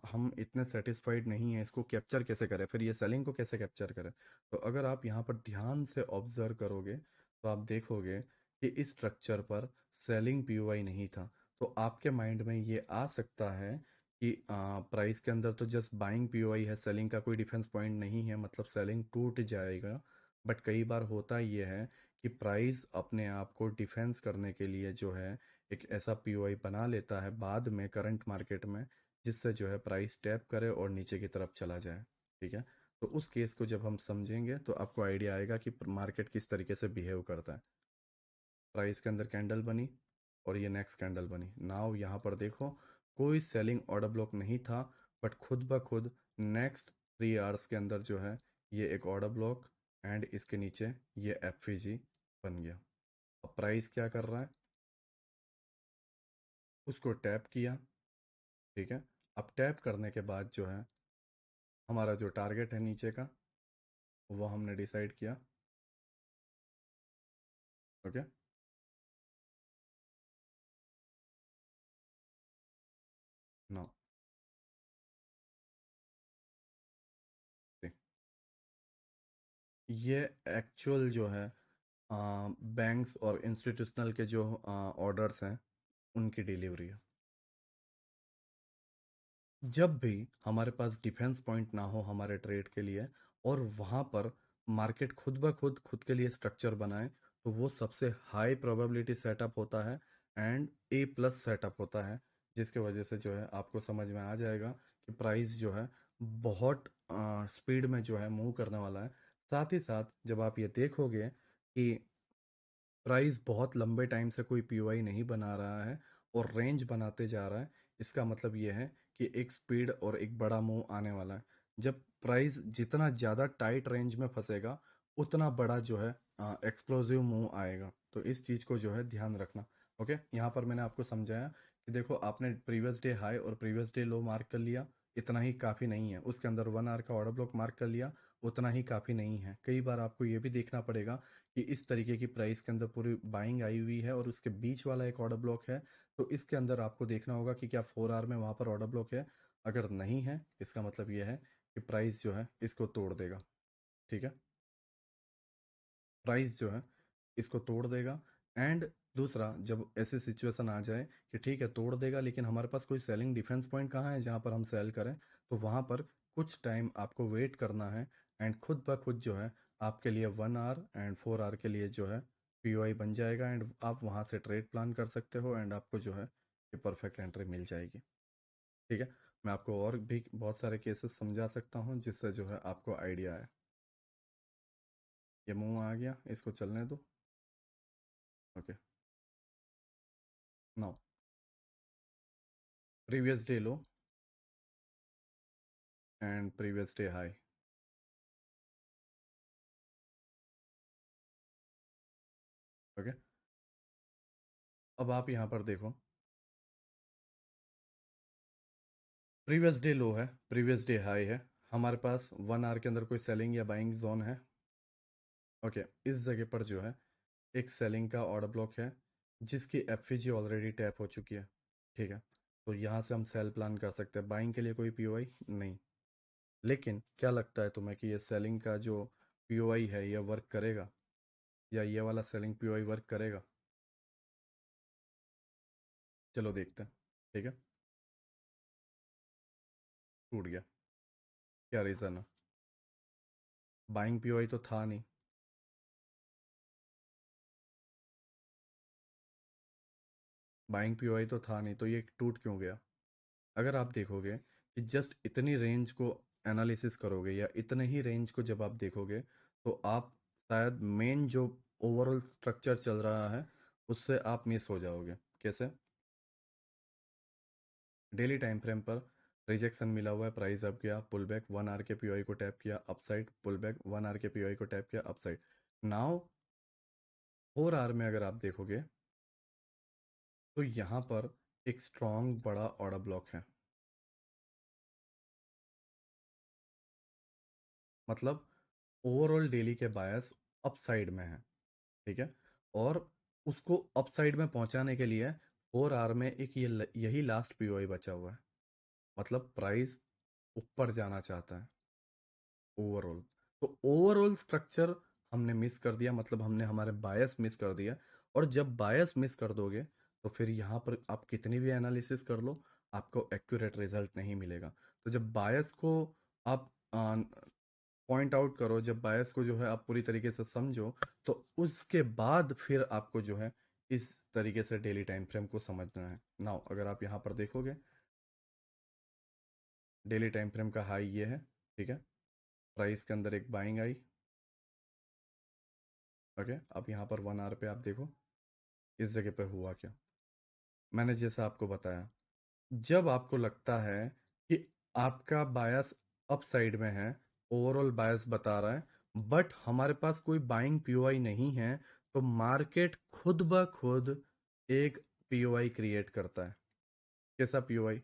हम इतने सेटिस्फाइड नहीं है, इसको कैप्चर कैसे करें, फिर ये सेलिंग को कैसे कैप्चर करें? तो अगर आप यहाँ पर ध्यान से ऑब्जर्व करोगे तो आप देखोगे कि इस स्ट्रक्चर पर सेलिंग पीओआई नहीं था। तो आपके माइंड में ये आ सकता है कि प्राइस के अंदर तो जस्ट बाइंग पीओआई है, सेलिंग का कोई डिफेंस पॉइंट नहीं है, मतलब सेलिंग टूट जाएगा। बट कई बार होता ये है कि प्राइस अपने आप को डिफेंस करने के लिए जो है एक ऐसा पीओआई बना लेता है बाद में करंट मार्केट में, जिससे जो है प्राइस टैप करे और नीचे की तरफ चला जाए। ठीक है, तो उस केस को जब हम समझेंगे तो आपको आइडिया आएगा कि मार्केट किस तरीके से बिहेव करता है। प्राइस के अंदर कैंडल बनी और ये नेक्स्ट कैंडल बनी, नाउ यहाँ पर देखो कोई सेलिंग ऑर्डर ब्लॉक नहीं था, बट खुद ब खुद नेक्स्ट 3 आवर्स के अंदर जो है ये एक ऑर्डर ब्लॉक, एंड इसके नीचे ये एफवीजी बन गया। अब प्राइस क्या कर रहा है, उसको टैप किया, ठीक है। अब टैप करने के बाद जो है हमारा जो टारगेट है नीचे का वो हमने डिसाइड किया। ओके, नो, ये एक्चुअल जो है बैंक्स और इंस्टीट्यूशनल के जो ऑर्डर्स हैं उनकी डिलीवरी है। जब भी हमारे पास डिफेंस पॉइंट ना हो हमारे ट्रेड के लिए, और वहां पर मार्केट खुद ब खुद खुद के लिए स्ट्रक्चर बनाए, तो वो सबसे हाई प्रोबेबिलिटी सेटअप होता है, एंड ए प्लस सेटअप होता है, जिसके वजह से जो है आपको समझ में आ जाएगा कि प्राइस जो है बहुत स्पीड में जो है मूव करने वाला है। साथ ही साथ जब आप ये देखोगे कि प्राइस बहुत लंबे टाइम से कोई पीओआई नहीं बना रहा है और रेंज बनाते जा रहा है, इसका मतलब ये है कि एक स्पीड और एक बड़ा मूव आने वाला है। जब प्राइस जितना ज़्यादा टाइट रेंज में फंसेगा उतना बड़ा जो है एक्सप्लोसिव मूव आएगा, तो इस चीज़ को जो है ध्यान रखना। ओके, यहाँ पर मैंने आपको समझाया कि देखो आपने प्रीवियस डे हाई और प्रीवियस डे लो मार्क कर लिया, इतना ही काफ़ी नहीं है, उसके अंदर 1 आवर का ऑर्डर ब्लॉक मार्क कर लिया, उतना ही काफ़ी नहीं है। कई बार आपको ये भी देखना पड़ेगा कि इस तरीके की प्राइस के अंदर पूरी बाइंग आई हुई है और उसके बीच वाला एक ऑर्डर ब्लॉक है, तो इसके अंदर आपको देखना होगा कि क्या 4 आवर में वहां पर ऑर्डर ब्लॉक है। अगर नहीं है, इसका मतलब यह है कि प्राइस जो है इसको तोड़ देगा। ठीक है, प्राइस जो है इसको तोड़ देगा। एंड दूसरा, जब ऐसी सिचुएशन आ जाए कि ठीक है तोड़ देगा लेकिन हमारे पास कोई सेलिंग डिफेंस पॉइंट कहाँ है जहाँ पर हम सेल करें, तो वहाँ पर कुछ टाइम आपको वेट करना है, एंड खुद ब खुद जो है आपके लिए 1 आवर एंड 4 आवर के लिए जो है पीओआई बन जाएगा, एंड आप वहाँ से ट्रेड प्लान कर सकते हो, एंड आपको जो है ये परफेक्ट एंट्री मिल जाएगी। ठीक है, मैं आपको और भी बहुत सारे केसेस समझा सकता हूँ जिससे जो है आपको आइडिया है। ये मुंह आ गया, इसको चलने दो। Okay, now previous day low and previous day high. Okay, अब आप यहाँ पर देखो, प्रीवियस डे लो है, प्रीवियस डे हाई है, हमारे पास 1 आवर के अंदर कोई सेलिंग या बाइंग जोन है। ओके, इस जगह पर जो है एक सेलिंग का ऑर्डर ब्लॉक है जिसकी एफवीजी ऑलरेडी टैप हो चुकी है। ठीक है, तो यहाँ से हम सेल प्लान कर सकते हैं। बाइंग के लिए कोई पीओआई नहीं। लेकिन क्या लगता है तुम्हें कि ये सेलिंग का जो पीओआई है ये वर्क करेगा, या ये वाला सेलिंग पीओआई वर्क करेगा? चलो देखते हैं। ठीक है। टूट गया। क्या रीज़न है? बाइंग पीओआई तो था नहीं। बाइंग पीओआई तो था नहीं, तो ये टूट क्यों गया? अगर आप देखोगे कि जस्ट इतनी रेंज को एनालिसिस करोगे, या इतने ही रेंज को जब आप देखोगे, तो आप शायद मेन जो ओवरऑल स्ट्रक्चर चल रहा है उससे आप मिस हो जाओगे। कैसे? डेली टाइम फ्रेम पर रिजेक्शन मिला हुआ है, प्राइस अप गया, पुल बैक, 1 आवर के पीओआई को टैप किया, अपसाइड, पुल बैक, 1 आवर के पीओआई को टैप किया, अपसाइड। नाउ 4 आवर में अगर आप देखोगे तो यहाँ पर एक स्ट्रॉन्ग बड़ा ऑर्डर ब्लॉक है। मतलब ओवरऑल डेली के बायस अपसाइड में है। ठीक है। और उसको अपसाइड में पहुंचाने के लिए 4 आवर में एक यही लास्ट पीओआई बचा हुआ है। मतलब प्राइस ऊपर जाना चाहता है ओवरऑल। तो ओवरऑल स्ट्रक्चर हमने मिस कर दिया, मतलब हमने हमारे बायस मिस कर दिया। और जब बायस मिस कर दोगे तो फिर यहाँ पर आप कितनी भी एनालिसिस कर लो, आपको एक्यूरेट रिजल्ट नहीं मिलेगा। तो जब बायस को आप पॉइंट आउट करो, जब बायस को जो है आप पूरी तरीके से समझो, तो उसके बाद फिर आपको जो है इस तरीके से डेली टाइम फ्रेम को समझना है। नाउ अगर आप यहाँ पर देखोगे, डेली टाइम फ्रेम का हाई ये है। ठीक है। प्राइस के अंदर एक बाइंग आई। ओके, अब यहाँ पर 1 आवर पे आप देखो इस जगह पे हुआ क्या। मैंने जैसा आपको बताया, जब आपको लगता है कि आपका बायस अप साइड में है, ओवरऑल बायस बता रहा है, बट हमारे पास कोई बाइंग पीओआई नहीं है, तो मार्केट खुद ब खुद एक पीओआई क्रिएट करता है। कैसा पीओआई?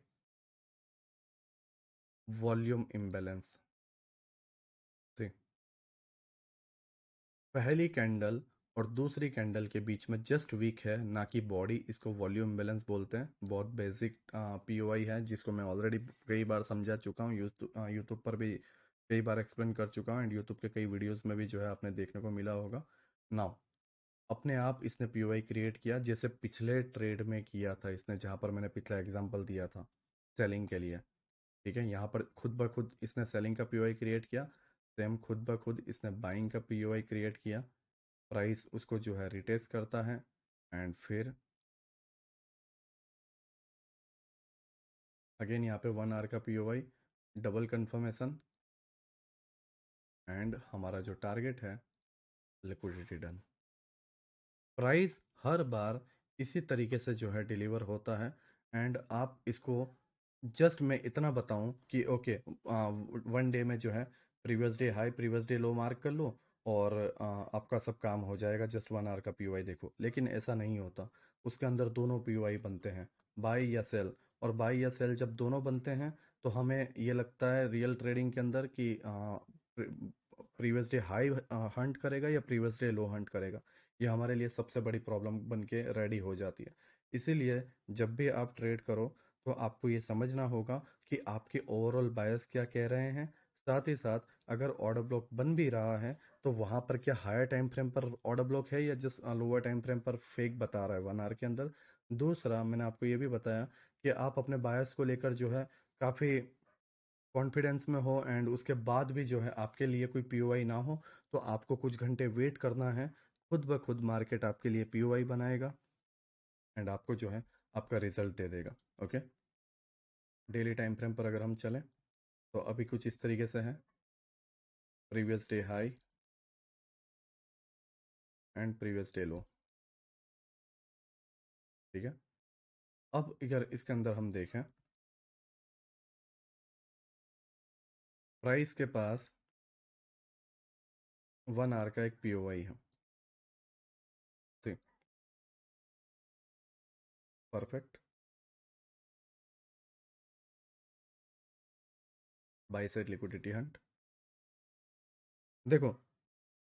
Volume imbalance. से पहली कैंडल और दूसरी कैंडल के बीच में जस्ट वीक है, ना कि बॉडी। इसको वॉल्यूम बैलेंस बोलते हैं। बहुत बेसिक पीओआई है, जिसको मैं ऑलरेडी कई बार समझा चुका हूँ। यूट्यूब पर भी कई बार एक्सप्लेन कर चुका हूँ, एंड यूट्यूब के कई वीडियोस में भी जो है आपने देखने को मिला होगा। नाउ अपने आप इसने पीओआई क्रिएट किया, जैसे पिछले ट्रेड में किया था इसने, जहाँ पर मैंने पिछला एग्जाम्पल दिया था सेलिंग के लिए। ठीक है। यहाँ पर खुद ब खुद इसने सेलिंग का पीओआई क्रिएट किया। सेम खुद ब खुद इसने बाइंग का पीओआई क्रिएट किया। प्राइस उसको जो है रिटेस्ट करता है, एंड फिर अगेन यहाँ पे 1 आवर का पीओवाई, डबल कंफर्मेशन, एंड हमारा जो टारगेट है लिक्विडिटी डन। प्राइस हर बार इसी तरीके से जो है डिलीवर होता है। एंड आप इसको जस्ट मैं इतना बताऊं कि ओके, 1 डे में जो है previous day high previous day लो मार्क कर लो, और आपका सब काम हो जाएगा। जस्ट 1 आवर का पीओआई देखो, लेकिन ऐसा नहीं होता। उसके अंदर दोनों पीओआई बनते हैं, बाई या सेल। और बाई या सेल जब दोनों बनते हैं, तो हमें ये लगता है रियल ट्रेडिंग के अंदर कि प्रीवियस डे हाई हंट करेगा या प्रीवियस डे लो हंट करेगा। ये हमारे लिए सबसे बड़ी प्रॉब्लम बन के रेडी हो जाती है। इसीलिए जब भी आप ट्रेड करो, तो आपको ये समझना होगा कि आपके ओवरऑल बायस क्या कह रहे हैं। साथ ही साथ अगर ऑर्डर ब्लॉक बन भी रहा है, तो वहां पर क्या हायर टाइम फ्रेम पर ऑर्डर ब्लॉक है, या जस्ट लोअर टाइम फ्रेम पर फेक बता रहा है 1 आवर के अंदर। दूसरा, मैंने आपको ये भी बताया कि आप अपने बायस को लेकर जो है काफ़ी कॉन्फिडेंस में हो, एंड उसके बाद भी जो है आपके लिए कोई पीओआई ना हो, तो आपको कुछ घंटे वेट करना है। खुद ब खुद मार्केट आपके लिए पीओआई बनाएगा, एंड आपको जो है आपका रिजल्ट दे देगा। ओके। डेली टाइम फ्रेम पर अगर हम चलें, तो अभी कुछ इस तरीके से है। Previous day high and previous day लो। ठीक है। अब अगर इसके अंदर हम देखें, प्राइस के पास 1 आवर का एक पीओआई है। See perfect. Buy side liquidity hunt. देखो,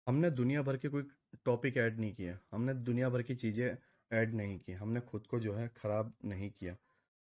हमने दुनिया भर के कोई टॉपिक ऐड नहीं किया, हमने दुनिया भर की चीज़ें ऐड नहीं की, हमने खुद को जो है ख़राब नहीं किया।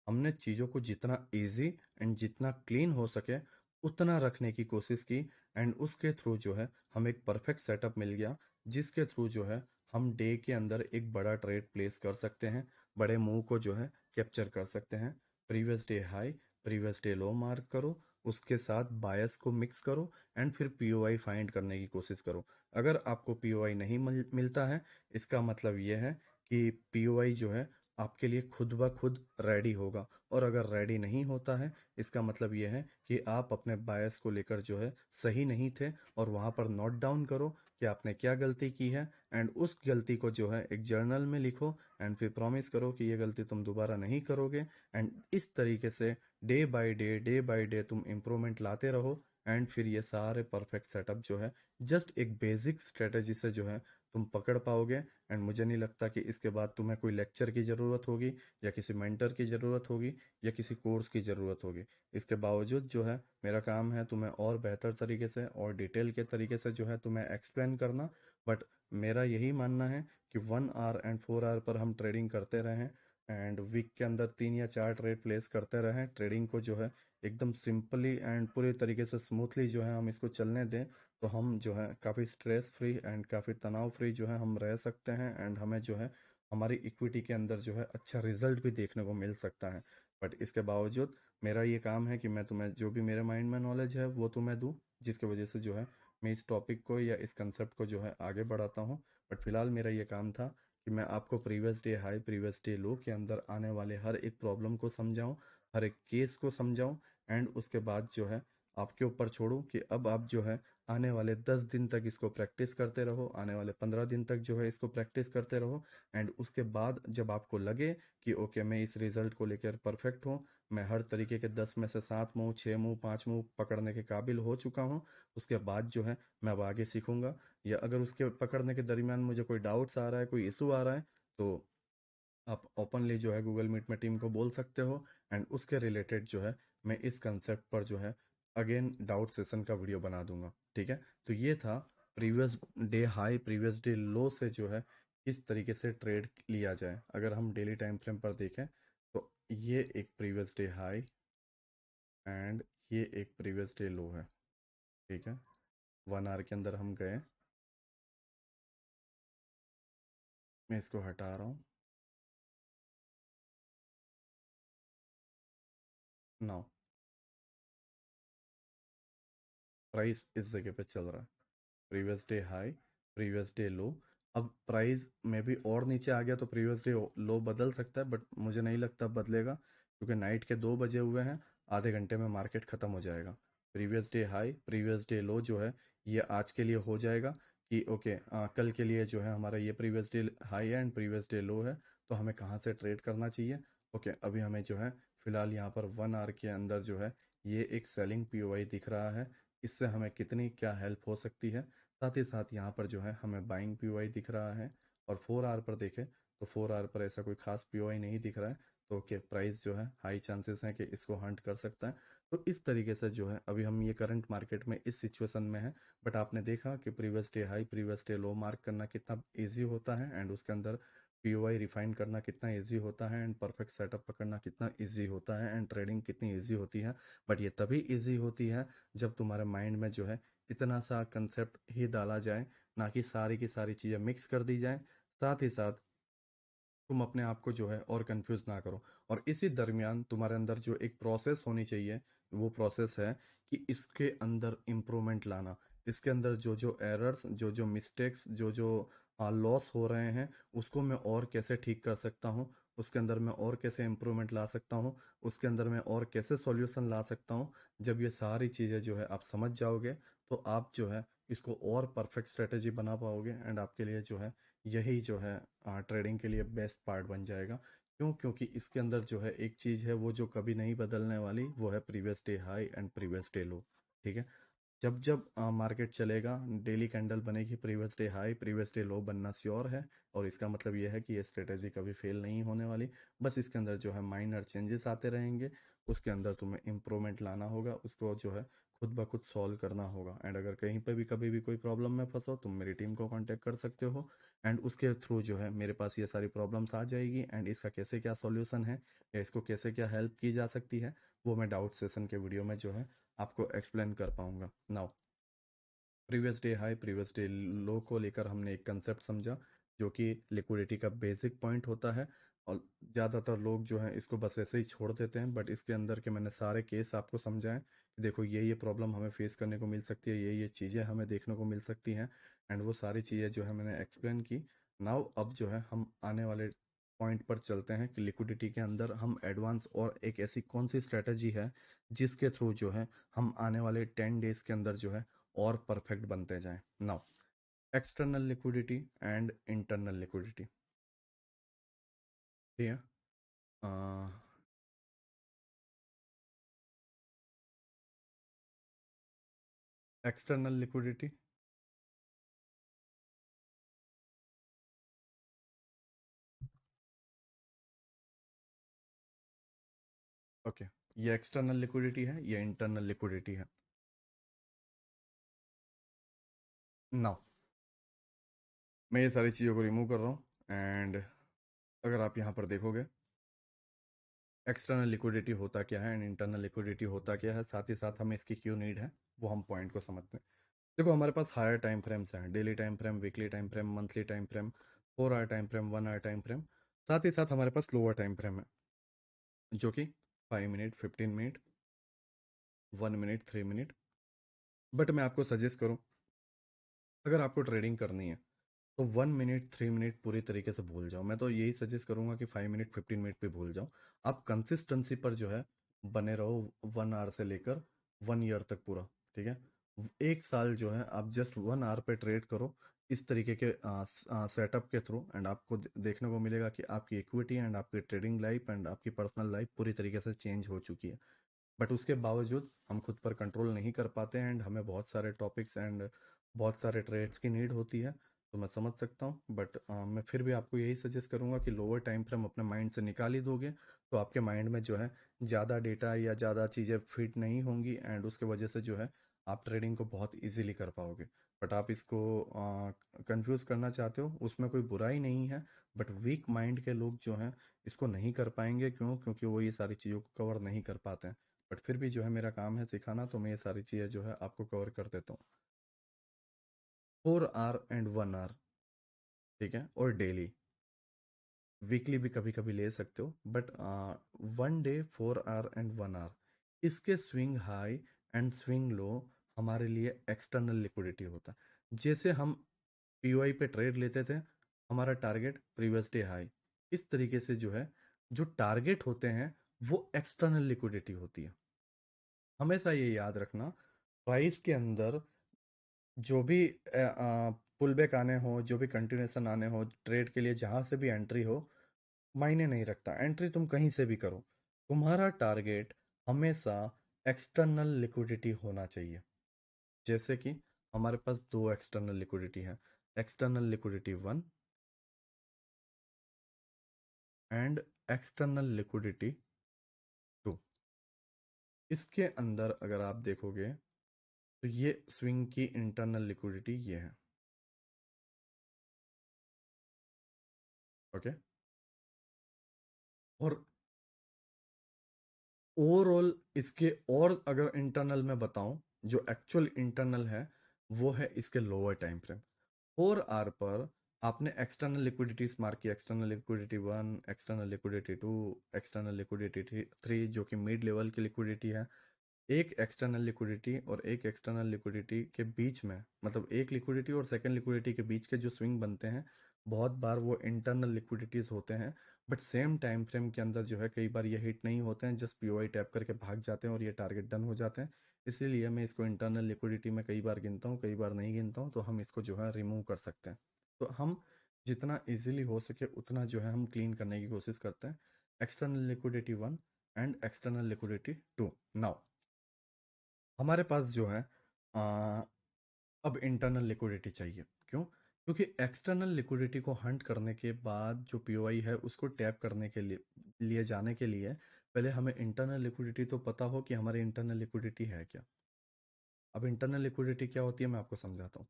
हमने चीज़ों को जितना इजी एंड जितना क्लीन हो सके उतना रखने की कोशिश की, एंड उसके थ्रू जो है हम एक परफेक्ट सेटअप मिल गया, जिसके थ्रू जो है हम डे के अंदर एक बड़ा ट्रेड प्लेस कर सकते हैं, बड़े मूव को जो है कैप्चर कर सकते हैं। Previous day high, previous day लो मार्क करो, उसके साथ बायस को मिक्स करो, एंड फिर पीओआई फाइंड करने की कोशिश करो। अगर आपको पीओआई नहीं मिलता है, इसका मतलब ये है कि पीओआई जो है आपके लिए खुद ब खुद रेडी होगा, और अगर रेडी नहीं होता है, इसका मतलब यह है कि आप अपने बायस को लेकर जो है सही नहीं थे, और वहां पर नोट डाउन करो कि आपने क्या गलती की है, एंड उस गलती को जो है एक जर्नल में लिखो, एंड फिर प्रॉमिस करो कि ये गलती तुम दोबारा नहीं करोगे, एंड इस तरीके से डे बाय डे तुम इम्प्रूवमेंट लाते रहो, एंड फिर ये सारे परफेक्ट सेटअप जो है जस्ट एक बेसिक स्ट्रेटेजी से जो है तुम पकड़ पाओगे। एंड मुझे नहीं लगता कि इसके बाद तुम्हें कोई लेक्चर की ज़रूरत होगी, या किसी मेंटर की ज़रूरत होगी, या किसी कोर्स की ज़रूरत होगी। इसके बावजूद जो है मेरा काम है तुम्हें और बेहतर तरीके से और डिटेल के तरीके से जो है तुम्हें एक्सप्लेन करना। बट मेरा यही मानना है कि 1 आवर एंड 4 आवर पर हम ट्रेडिंग करते रहें, एंड वीक के अंदर 3 या 4 ट्रेड प्लेस करते रहें, ट्रेडिंग को जो है एकदम सिंपली एंड पूरी तरीके से स्मूथली जो है हम इसको चलने दें, तो हम जो है काफ़ी स्ट्रेस फ्री एंड काफ़ी तनाव फ्री जो है हम रह सकते हैं, एंड हमें जो है हमारी इक्विटी के अंदर जो है अच्छा रिजल्ट भी देखने को मिल सकता है। बट इसके बावजूद मेरा ये काम है कि मैं तुम्हें जो भी मेरे माइंड में नॉलेज है वो तुम्हें दूँ, जिसकी वजह से जो है मैं इस टॉपिक को या इस कंसेप्ट को जो है आगे बढ़ाता हूँ। बट फिलहाल मेरा ये काम था कि मैं आपको previous day high previous day लो के अंदर आने वाले हर एक प्रॉब्लम को समझाऊं, हर एक केस को समझाऊं, एंड उसके बाद जो है आपके ऊपर छोड़ूं कि अब आप जो है आने वाले 10 दिन तक इसको प्रैक्टिस करते रहो, आने वाले 15 दिन तक जो है इसको प्रैक्टिस करते रहो, एंड उसके बाद जब आपको लगे कि ओके मैं इस रिजल्ट को लेकर परफेक्ट हूँ, मैं हर तरीके के 10 में से 7 मूव 6 मूव 5 मूव पकड़ने के काबिल हो चुका हूँ, उसके बाद जो है मैं अब आगे सीखूंगा। या अगर उसके पकड़ने के दरमियान मुझे कोई डाउट्स आ रहा है, कोई इशू आ रहा है, तो आप ओपनली जो है गूगल मीट में टीम को बोल सकते हो, एंड उसके रिलेटेड जो है मैं इस कंसेप्ट पर जो है अगेन डाउट सेशन का वीडियो बना दूंगा। ठीक है, तो ये था previous day high previous day लो से जो है किस तरीके से ट्रेड लिया जाए। अगर हम डेली टाइम फ्रेम पर देखें तो ये एक प्रीवियस डे हाई एंड ये एक प्रीवियस डे लो है। ठीक है, 1 आवर के अंदर हम गए, मैं इसको हटा रहा हूँ। नाउ प्राइस इस जगह पे चल रहा है, previous day high previous day लो। अब प्राइस में भी और नीचे आ गया तो प्रीवियस डे लो बदल सकता है, बट मुझे नहीं लगता बदलेगा, क्योंकि नाइट के 2 बजे हुए हैं, आधे घंटे में मार्केट खत्म हो जाएगा। Previous day high previous day low जो है ये आज के लिए हो जाएगा कि ओके कल के लिए जो है हमारा ये प्रीवियस डे हाई है एंड प्रीवियस डे लो है, तो हमें कहाँ से ट्रेड करना चाहिए। ओके, अभी हमें जो है फिलहाल यहाँ पर 1 आवर के अंदर जो है ये एक सेलिंग पीओआई दिख रहा है, इससे हमें कितनी क्या हेल्प हो सकती है। साथ ही साथ यहाँ पर जो है हमें बाइंग पीओआई दिख रहा है, और 4 आवर पर देखें तो 4 आवर पर ऐसा कोई खास पीओआई नहीं दिख रहा है, तो ओके प्राइस जो है हाई चांसेस हैं कि इसको हंट कर सकता है। तो इस तरीके से जो है अभी हम ये करंट मार्केट में इस सिचुएशन में है। बट आपने देखा कि previous day high previous day लो मार्क करना कितना ईजी होता है, एंड उसके अंदर पीओआई रिफाइन करना कितना इजी होता है, एंड परफेक्ट सेटअप पकड़ना कितना इजी होता है, एंड ट्रेडिंग कितनी इजी होती है। बट ये तभी इजी होती है जब तुम्हारे माइंड में जो है इतना सा कंसेप्ट ही डाला जाए, ना कि सारी की सारी चीज़ें मिक्स कर दी जाए। साथ ही साथ तुम अपने आप को जो है और कंफ्यूज ना करो, और इसी दरमियान तुम्हारे अंदर जो एक प्रोसेस होनी चाहिए, वो प्रोसेस है कि इसके अंदर इम्प्रूवमेंट लाना। इसके अंदर जो जो एरर्स जो जो मिस्टेक्स जो जो लॉस हो रहे हैं, उसको मैं और कैसे ठीक कर सकता हूँ, उसके अंदर मैं और कैसे इम्प्रूवमेंट ला सकता हूँ, उसके अंदर मैं और कैसे सॉल्यूशन ला सकता हूँ। जब ये सारी चीज़ें जो है आप समझ जाओगे, तो आप जो है इसको और परफेक्ट स्ट्रेटेजी बना पाओगे, एंड आपके लिए जो है यही जो है ट्रेडिंग के लिए बेस्ट पार्ट बन जाएगा। क्यों? क्योंकि इसके अंदर जो है एक चीज़ है वो जो कभी नहीं बदलने वाली, वो है previous day high and previous day लो। ठीक है, जब जब मार्केट चलेगा डेली कैंडल बनेगी previous day high previous day लो बनना श्योर है, और इसका मतलब यह है कि ये स्ट्रेटेजी कभी फेल नहीं होने वाली। बस इसके अंदर जो है माइनर चेंजेस आते रहेंगे, उसके अंदर तुम्हें इम्प्रूवमेंट लाना होगा, उसको जो है खुद ब खुद सॉल्व करना होगा। एंड अगर कहीं पे भी कभी भी कोई प्रॉब्लम में फंसो, तुम मेरी टीम को कांटेक्ट कर सकते हो। एंड उसके थ्रू जो है मेरे पास ये सारी प्रॉब्लम्स आ जाएगी, एंड इसका कैसे क्या सॉल्यूशन है या इसको कैसे क्या हेल्प की जा सकती है, वो मैं डाउट सेशन के वीडियो में जो है आपको एक्सप्लेन कर पाऊंगा। Now, previous day high previous day लो को लेकर हमने एक कंसेप्ट समझा, जो कि लिक्विडिटी का बेसिक पॉइंट होता है। और ज़्यादातर लोग जो हैं इसको बस ऐसे ही छोड़ देते हैं, बट इसके अंदर के मैंने सारे केस आपको समझाएं कि देखो ये प्रॉब्लम हमें फेस करने को मिल सकती है, ये चीज़ें हमें देखने को मिल सकती हैं। एंड वो सारी चीज़ें जो है मैंने एक्सप्लेन की। नाउ अब जो है हम आने वाले पॉइंट पर चलते हैं कि लिक्विडिटी के अंदर हम एडवांस और एक ऐसी कौन सी स्ट्रेटजी है जिसके थ्रू जो है हम आने वाले 10 डेज के अंदर जो है और परफेक्ट बनते जाएं। Now, external liquidity and internal liquidity. ठीक है। एक्सटर्नल लिक्विडिटी, ओके, ये एक्सटर्नल लिक्विडिटी है, ये इंटरनल लिक्विडिटी है। नाउ, मैं ये सारी चीज़ों को रिमूव कर रहा हूँ। एंड अगर आप यहाँ पर देखोगे, एक्सटर्नल लिक्विडिटी होता क्या है एंड इंटरनल लिक्विडिटी होता क्या है, साथ ही साथ हमें इसकी क्यों नीड है, वो हम पॉइंट को समझते हैं। देखो, हमारे पास हायर टाइम फ्रेम्स हैं, daily time frame, weekly time frame, monthly time frame, 4 hour time frame, 1 hour time frame. साथ ही साथ हमारे पास लोअर टाइम फ्रेम है, जो कि 5 minute, 15 minute, 1 minute, 3 minute. But मैं आपको सजेस्ट करूं, अगर आपको ट्रेडिंग करनी है तो 1 मिनट, 3 मिनट पूरी तरीके से भूल जाओ। मैं तो यही सजेस्ट करूंगा कि 5 मिनट, 15 मिनट पे भूल जाओ। आप कंसिस्टेंसी पर जो है बने रहो, 1 आवर से लेकर 1 ईयर तक पूरा। ठीक है। 1 साल जो है आप जस्ट 1 आवर पे ट्रेड करो, इस तरीके के सेटअप के थ्रू, एंड आपको देखने को मिलेगा कि आपकी इक्विटी एंड आपकी ट्रेडिंग लाइफ एंड आपकी पर्सनल लाइफ पूरी तरीके से चेंज हो चुकी है। बट उसके बावजूद हम खुद पर कंट्रोल नहीं कर पाते हैं, एंड हमें बहुत सारे टॉपिक्स एंड बहुत सारे ट्रेड्स की नीड होती है। तो मैं समझ सकता हूँ, बट मैं फिर भी आपको यही सजेस्ट करूंगा कि लोअर टाइम फ्रेम अपने माइंड से निकाल ही दोगे तो आपके माइंड में जो है ज़्यादा डेटा या ज़्यादा चीज़ें फिट नहीं होंगी, एंड उसके वजह से जो है आप ट्रेडिंग को बहुत इजीली कर पाओगे। बट आप इसको कंफ्यूज करना चाहते हो, उसमें कोई बुराई नहीं है। बट वीक माइंड के लोग जो हैं इसको नहीं कर पाएंगे, क्यों? क्योंकि वो ये सारी चीज़ों को कवर नहीं कर पाते हैं। बट फिर भी जो है मेरा काम है सिखाना, तो मैं ये सारी चीज़ें जो है आपको कवर कर देता हूँ। 4 आवर एंड 1 आवर, ठीक है, और डेली, वीकली भी कभी कभी ले सकते हो, but 1 day, 4 hour and 1 hour, इसके swing high and swing low हमारे लिए एक्सटर्नल लिक्विडिटी होता है। जैसे हम पीओआई पे ट्रेड लेते थे, हमारा टारगेट प्रीवियस डे हाई, इस तरीके से जो है जो टारगेट होते हैं वो एक्सटर्नल लिक्विडिटी होती है। हमेशा ये याद रखना, प्राइस के अंदर जो भी पुल बैक आने हो, जो भी कंटिन्यूएशन आने हो ट्रेड के लिए, जहां से भी एंट्री हो, मायने नहीं रखता, एंट्री तुम कहीं से भी करो, तुम्हारा टारगेट हमेशा एक्सटर्नल लिक्विडिटी होना चाहिए। जैसे कि हमारे पास दो एक्सटर्नल लिक्विडिटी है, external liquidity 1 and external liquidity 2। इसके अंदर अगर आप देखोगे तो ये स्विंग की इंटरनल लिक्विडिटी ये है। ओके। और ओवरऑल इसके, और अगर इंटरनल में बताऊं, जो एक्चुअल इंटरनल है वो है इसके लोअर टाइम फ्रेम। 4 आवर पर आपने एक्सटर्नल लिक्विडिटीज मार्क की, external liquidity 1, external liquidity 2, external liquidity 3, जो कि मिड लेवल की लिक्विडिटी है। एक एक्सटर्नल लिक्विडिटी और एक एक्सटर्नल लिक्विडिटी के बीच में, मतलब एक लिक्विडिटी और सेकंड लिक्विडिटी के बीच के जो स्विंग बनते हैं, बहुत बार वो इंटरनल लिक्विडिटीज होते हैं। बट सेम टाइम फ्रेम के अंदर जो है कई बार ये हिट नहीं होते हैं, जस्ट पीओआई टैप करके भाग जाते हैं और ये टारगेट डन हो जाते हैं। इसीलिए मैं इसको इंटरनल लिक्विडिटी में कई बार गिनता हूँ, कई बार नहीं गिनता हूँ, तो हम इसको जो है रिमूव कर सकते हैं। तो हम जितना इजीली हो सके उतना जो है हम क्लीन करने की कोशिश करते हैं। External liquidity 1 and external liquidity 2। Now, हमारे पास जो है आ, अब इंटरनल लिक्विडिटी चाहिए। क्यों? क्योंकि एक्सटर्नल लिक्विडिटी को हंट करने के बाद जो पीओआई है उसको टैप करने के लिए जाने के लिए पहले हमें इंटरनल लिक्विडिटी तो पता हो कि हमारी इंटरनल लिक्विडिटी है क्या। अब इंटरनल लिक्विडिटी क्या होती है मैं आपको समझाता हूँ।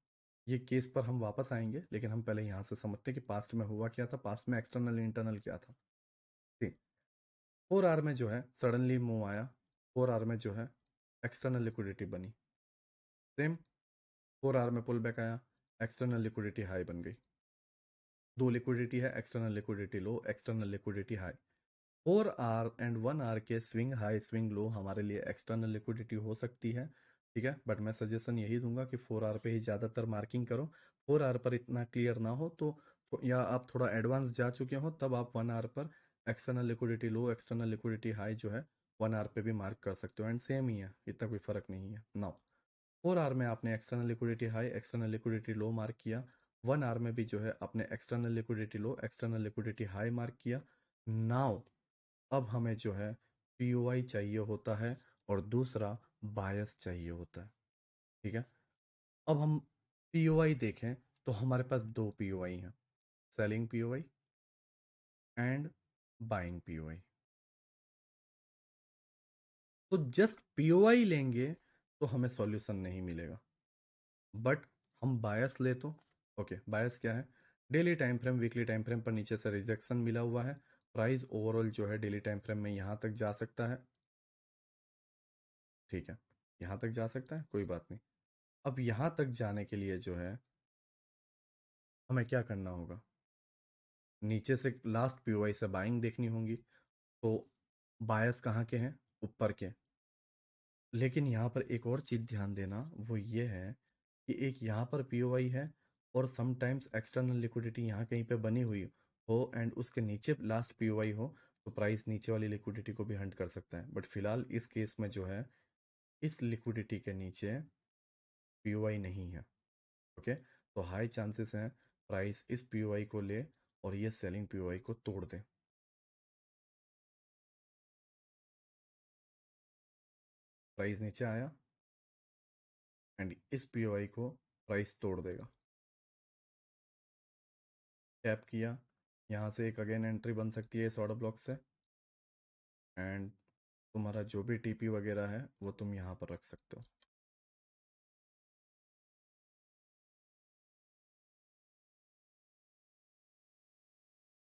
ये केस पर हम वापस आएंगे, लेकिन हम पहले यहाँ से समझते हैं कि पास्ट में हुआ क्या था, पास्ट में एक्सटर्नल इंटरनल क्या था। ठीक, 4 आवर में जो है सडनली मूव आया, 4 आवर में जो है एक्सटर्नल लिक्विडिटी बनी। सेम 4 आवर में पुल बैक आया, एक्सटर्नल लिक्विडिटी हाई बन गई। दो लिक्विडिटी है, external liquidity low, external liquidity high. 4 hour and 1 hour के स्विंग हाई स्विंग लो हमारे लिए एक्सटर्नल लिक्विडिटी हो सकती है। ठीक है, बट मैं सजेशन यही दूंगा कि 4 आवर पे ही ज़्यादातर मार्किंग करो। 4 आवर पर इतना क्लियर ना हो तो या आप थोड़ा एडवांस जा चुके हो तब आप 1 आवर पर external liquidity low external liquidity high जो है 1 आवर पे भी मार्क कर सकते हो, एंड सेम ही है, इतना कोई फर्क नहीं है। नाउ 4 आवर में आपने external liquidity high external liquidity low mark किया, 1 आवर में भी जो है आपने external liquidity low external liquidity high mark किया। नाउ अब हमें जो है पीओआई चाहिए होता है और दूसरा बायस चाहिए होता है। ठीक है, अब हम पीओआई देखें तो हमारे पास दो पीओआई हैं, selling POI and buying POI. तो जस्ट पीओआई लेंगे तो हमें सॉल्यूशन नहीं मिलेगा, बट हम बायस ले तो ओके। बायस क्या है? Daily time frame weekly time frame पर नीचे से रिजेक्शन मिला हुआ है, प्राइस ओवरऑल जो है डेली टाइम फ्रेम में यहां तक जा सकता है। ठीक है, यहां तक जा सकता है, कोई बात नहीं। अब यहां तक जाने के लिए जो है हमें क्या करना होगा, नीचे से लास्ट पीओआई से बाइंग देखनी होगी। तो बायस कहाँ के हैं? ऊपर के। लेकिन यहाँ पर एक और चीज ध्यान देना, वो ये है कि एक यहाँ पर पीओआई है और समटाइम्स एक्सटर्नल लिक्विडिटी यहाँ कहीं पे बनी हुई हो एंड उसके नीचे लास्ट पीओआई हो, तो प्राइस नीचे वाली लिक्विडिटी को भी हंट कर सकता है। बट फिलहाल इस केस में जो है इस लिक्विडिटी के नीचे पीओआई नहीं है। ओके, तो हाई चांसेस हैं प्राइस इस पीओआई को ले और ये सेलिंग पीओआई को तोड़ दे। प्राइस नीचे आया एंड इस पीओआई को प्राइस तोड़ देगा। टैप किया, यहाँ से एक अगेन एंट्री बन सकती है इस ऑर्डर ब्लॉक से, एंड तुम्हारा जो भी टीपी वगैरह है वो तुम यहाँ पर रख सकते हो।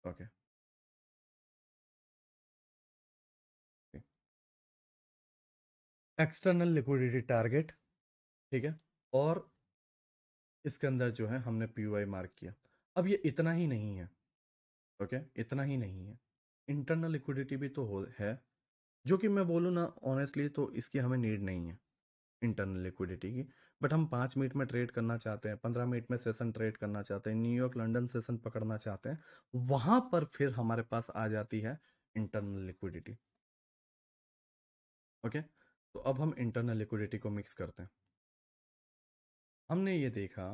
Okay, external liquidity target. ठीक है, और इसके अंदर जो है हमने पीओआई मार्क किया। अब ये इतना ही नहीं है। ओके, इतना ही नहीं है, इंटरनल लिक्विडिटी भी तो है, जो कि मैं बोलूँ ना ऑनेस्टली तो इसकी हमें नीड नहीं है इंटरनल लिक्विडिटी की। बट हम 5 मिनट में ट्रेड करना चाहते हैं, 15 मिनट में सेशन ट्रेड करना चाहते हैं, न्यूयॉर्क लंदन सेशन पकड़ना चाहते हैं, वहां पर फिर हमारे पास आ जाती है इंटरनल लिक्विडिटी। ओके, तो अब हम इंटरनल लिक्विडिटी को मिक्स करते हैं। हमने ये देखा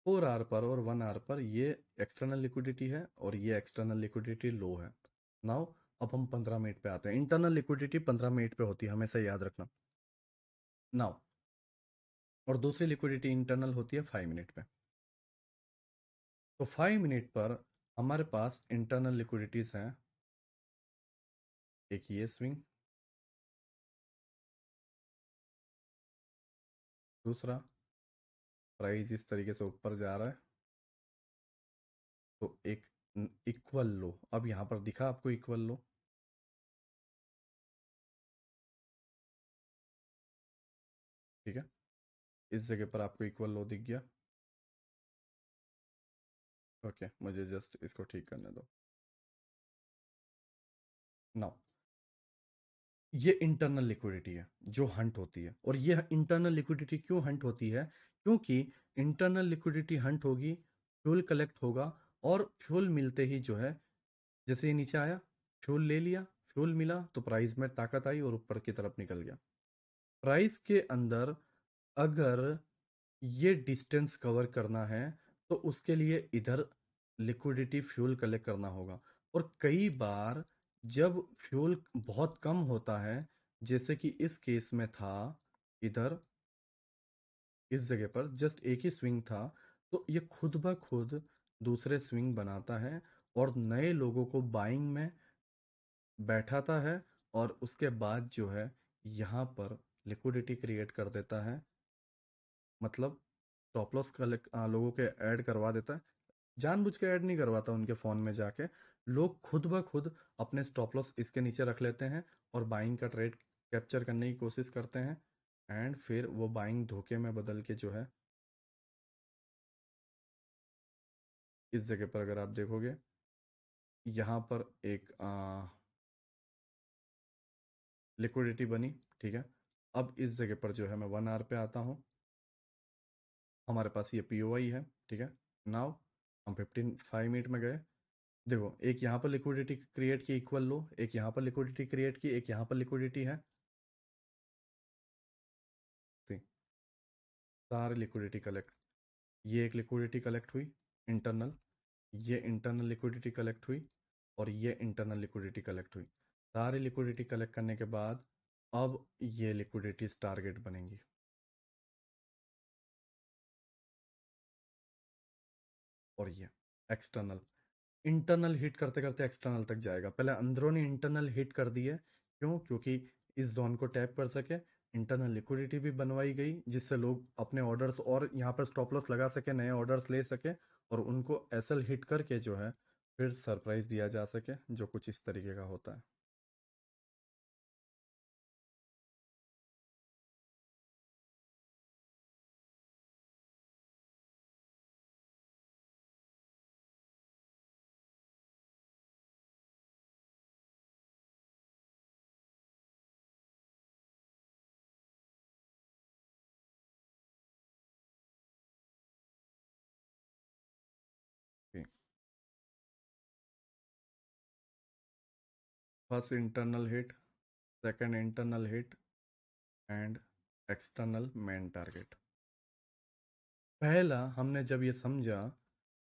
4 आवर पर और 1 आवर पर ये एक्सटर्नल लिक्विडिटी है और ये एक्सटर्नल लिक्विडिटी लो है। नाउ अब हम 15 मिनट पे आते हैं। इंटरनल लिक्विडिटी 15 मिनट पे होती है, हमेशा याद रखना। नाउ और दूसरी लिक्विडिटी इंटरनल होती है 5 मिनट पे। तो 5 मिनट पर हमारे पास इंटरनल लिक्विडिटीज हैं, एक ये स्विंग, दूसरा प्राइस इस तरीके से ऊपर जा रहा है, तो एक इक्वल लो। अब यहां पर दिखा आपको इक्वल लो? ठीक है, इस जगह पर आपको इक्वल लो दिख गया। ओके, मुझे जस्ट इसको ठीक करने दो। नाउ ये इंटरनल लिक्विडिटी है जो हंट होती है, और ये इंटरनल लिक्विडिटी क्यों हंट होती है? क्योंकि इंटरनल लिक्विडिटी हंट होगी, फ्यूल कलेक्ट होगा, और फ्यूल मिलते ही जो है जैसे ये नीचे आया, फ्यूल ले लिया, फ्यूल मिला तो प्राइस में ताकत आई और ऊपर की तरफ निकल गया। प्राइस के अंदर अगर ये डिस्टेंस कवर करना है तो उसके लिए इधर लिक्विडिटी फ्यूल कलेक्ट करना होगा। और कई बार जब फ्यूल बहुत कम होता है, जैसे कि इस केस में था, इधर इस जगह पर जस्ट एक ही स्विंग था, तो ये खुद ब खुद दूसरे स्विंग बनाता है और नए लोगों को बाइंग में बैठाता है, और उसके बाद जो है यहाँ पर लिक्विडिटी क्रिएट कर देता है। मतलब स्टॉप लॉस लोगों के ऐड करवा देता है, जानबूझ के ऐड नहीं करवाता उनके फ़ोन में जाके। लोग खुद ब खुद अपने स्टॉप लॉस इसके नीचे रख लेते हैं और बाइंग का ट्रेड कैप्चर करने की कोशिश करते हैं, एंड फिर वो बाइंग धोखे में बदल के जो है इस जगह पर अगर आप देखोगे, यहाँ पर एक लिक्विडिटी बनी। ठीक है, अब इस जगह पर जो है मैं 1 आवर पे आता हूँ। हमारे पास ये पीओआई है। ठीक है, नाउ हम 5 मिनट में गए। देखो, एक यहाँ पर लिक्विडिटी क्रिएट की इक्वल लो, एक यहाँ पर लिक्विडिटी क्रिएट की, एक यहाँ पर लिक्विडिटी है। सी, सारे लिक्विडिटी कलेक्ट, ये एक लिक्विडिटी कलेक्ट हुई इंटरनल, ये इंटरनल लिक्विडिटी कलेक्ट हुई, और ये इंटरनल लिक्विडिटी कलेक्ट हुई। सारी लिक्विडिटी कलेक्ट करने के बाद अब ये लिक्विडिटीज टारगेट बनेंगी, और ये एक्सटर्नल, इंटरनल हिट करते करते एक्सटर्नल तक जाएगा। पहले अंदरों ने इंटरनल हिट कर दी है, क्यों? क्योंकि इस जोन को टैप कर सके, इंटरनल लिक्विडिटी भी बनवाई गई जिससे लोग अपने ऑर्डर्स और यहाँ पर स्टॉप लॉस लगा सके, नए ऑर्डर्स ले सके, और उनको एसएल हिट करके जो है फिर सरप्राइज दिया जा सके, जो कुछ इस तरीके का होता है। First internal hit, second internal hit, and external main target. पहला हमने जब ये समझा,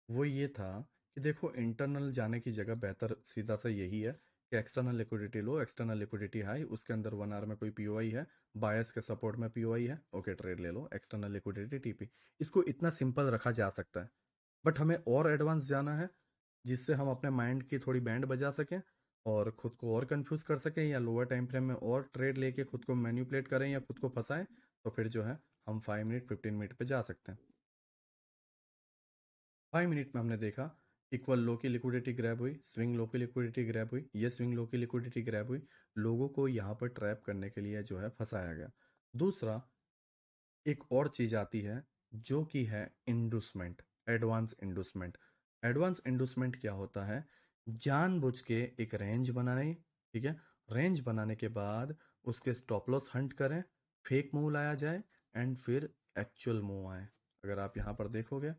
वो ये था कि देखो, इंटरनल जाने की जगह बेहतर सीधा सा यही है कि external liquidity low, external liquidity high, उसके अंदर 1 आवर में कोई पीओआई है, बायस के सपोर्ट में पीओआई है, ओके ट्रेड ले लो, एक्सटर्नल लिक्विडिटी टीपी। इसको इतना सिंपल रखा जा सकता है, बट हमें और एडवांस जाना है, जिससे हम अपने माइंड की थोड़ी बैंड बजा सकें और खुद को और कंफ्यूज कर सकें, या लोअर टाइम फ्रेम में और ट्रेड लेके खुद को मैन्युपुलेट करें या खुद को फंसाएं। तो फिर जो है हम 5 मिनट 15 मिनट पे जा सकते हैं। 5 मिनट में हमने देखा, इक्वल लो की लिक्विडिटी ग्रैब हुई, स्विंग लो की लिक्विडिटी ग्रैब हुई, ये स्विंग लो की लिक्विडिटी ग्रैब हुई। लोगों को यहाँ पर ट्रैप करने के लिए जो है फंसाया गया। दूसरा, एक और चीज आती है जो कि है इंडूसमेंट, एडवांस इंडूसमेंट। एडवांस इंडूसमेंट क्या होता है? जानबूझ के एक रेंज बनाने, ठीक है, रेंज बनाने के बाद उसके स्टॉप लॉस हंट करें, फेक मूव लाया जाए, एंड फिर एक्चुअल मूव आए। अगर आप यहाँ पर देखोगे,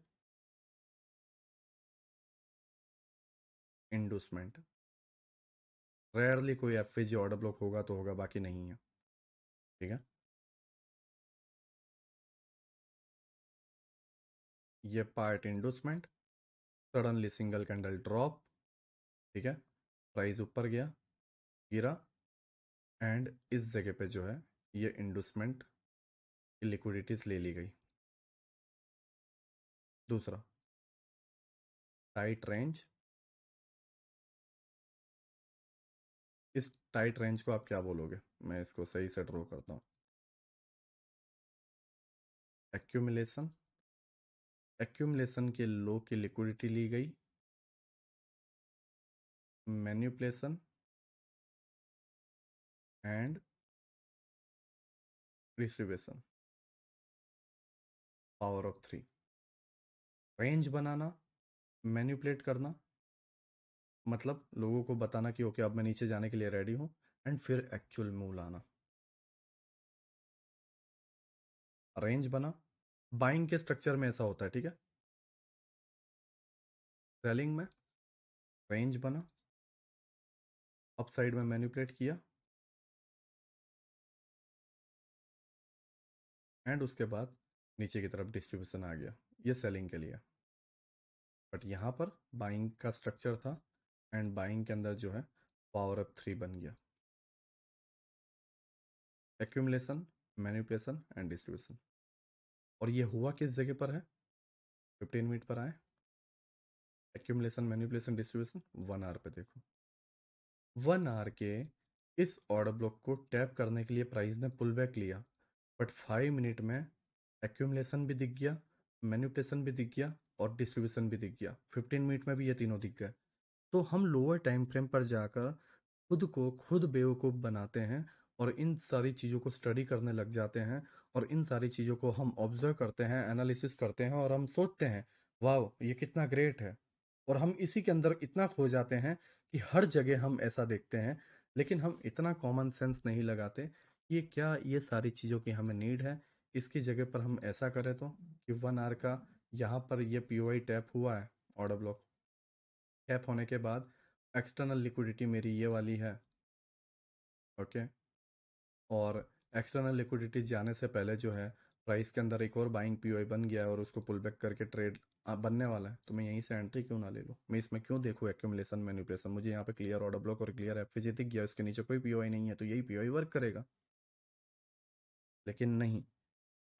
इंडूसमेंट, रेयरली कोई एफएजी ऑर्डर ब्लॉक होगा तो होगा, बाकी नहीं है। ठीक है, ये part endorsement, suddenly single candle drop, ठीक है, प्राइस ऊपर गया, गिरा, एंड इस जगह पे जो है ये इंडोसमेंट की लिक्विडिटीज ले ली गई। दूसरा, टाइट रेंज। इस टाइट रेंज को आप क्या बोलोगे? मैं इसको सही से ड्रॉ करता हूँ। एक्यूमुलेशन, एक्यूमुलेशन के लो की लिक्विडिटी ली गई, manipulation, and distribution, power of 3। Range banana, manipulate करना, मतलब लोगों को बताना कि ओके अब मैं नीचे जाने के लिए रेडी हूँ, एंड फिर एक्चुअल मूव लाना। रेंज बना, बाइंग के स्ट्रक्चर में ऐसा होता है, ठीक है। सेलिंग में रेंज बना, अपसाइड में मैनिपुलेट किया, एंड उसके बाद नीचे की तरफ डिस्ट्रीब्यूशन आ गया, ये सेलिंग के लिए। बट यहाँ पर बाइंग का स्ट्रक्चर था, एंड बाइंग के अंदर जो है पावर अप 3 बन गया। Accumulation, manipulation, and distribution. और ये हुआ किस जगह पर है? 15 मिनट पर आए, एक्यूमुलेशन मैनिपुलेशन डिस्ट्रीब्यूशन 1 आवर पे देखो। 1 आवर के इस ऑर्डर ब्लॉक को टैप करने के लिए प्राइस ने पुल बैक लिया, बट 5 मिनट में एक्यूमुलेशन भी दिख गया, मैनिपुलेशन भी दिख गया और डिस्ट्रीब्यूशन भी दिख गया। 15 मिनट में भी ये तीनों दिख गए। तो हम लोअर टाइम फ्रेम पर जाकर खुद को खुद बेवकूफ़ बनाते हैं और इन सारी चीज़ों को स्टडी करने लग जाते हैं, और इन सारी चीज़ों को हम ऑब्जर्व करते हैं, एनालिसिस करते हैं और हम सोचते हैं वाह ये कितना ग्रेट है। और हम इसी के अंदर इतना खो जाते हैं कि हर जगह हम ऐसा देखते हैं, लेकिन हम इतना कॉमन सेंस नहीं लगाते कि ये क्या ये सारी चीज़ों की हमें नीड है। इसकी जगह पर हम ऐसा करें तो कि 1 आवर का यहाँ पर ये पीओआई टैप हुआ है, ऑर्डर ब्लॉक टैप होने के बाद एक्सटर्नल लिक्विडिटी मेरी ये वाली है, ओके। और एक्सटर्नल लिक्विडिटी जाने से पहले जो है प्राइस के अंदर एक और बाइंग पीओआई बन गया है और उसको पुल बैक करके ट्रेड बनने वाला है, तो मैं यहीं से एंट्री क्यों ना ले लूँ? मैं इसमें क्यों देखूँ एक्यूमुलेशन मैनिपुलेशन? मुझे यहाँ पे क्लियर ऑर्डर ब्लॉक और क्लियर एफवीजी दिख गया, इसके नीचे कोई पीओआई नहीं है, तो यही पीओआई वर्क करेगा। लेकिन नहीं,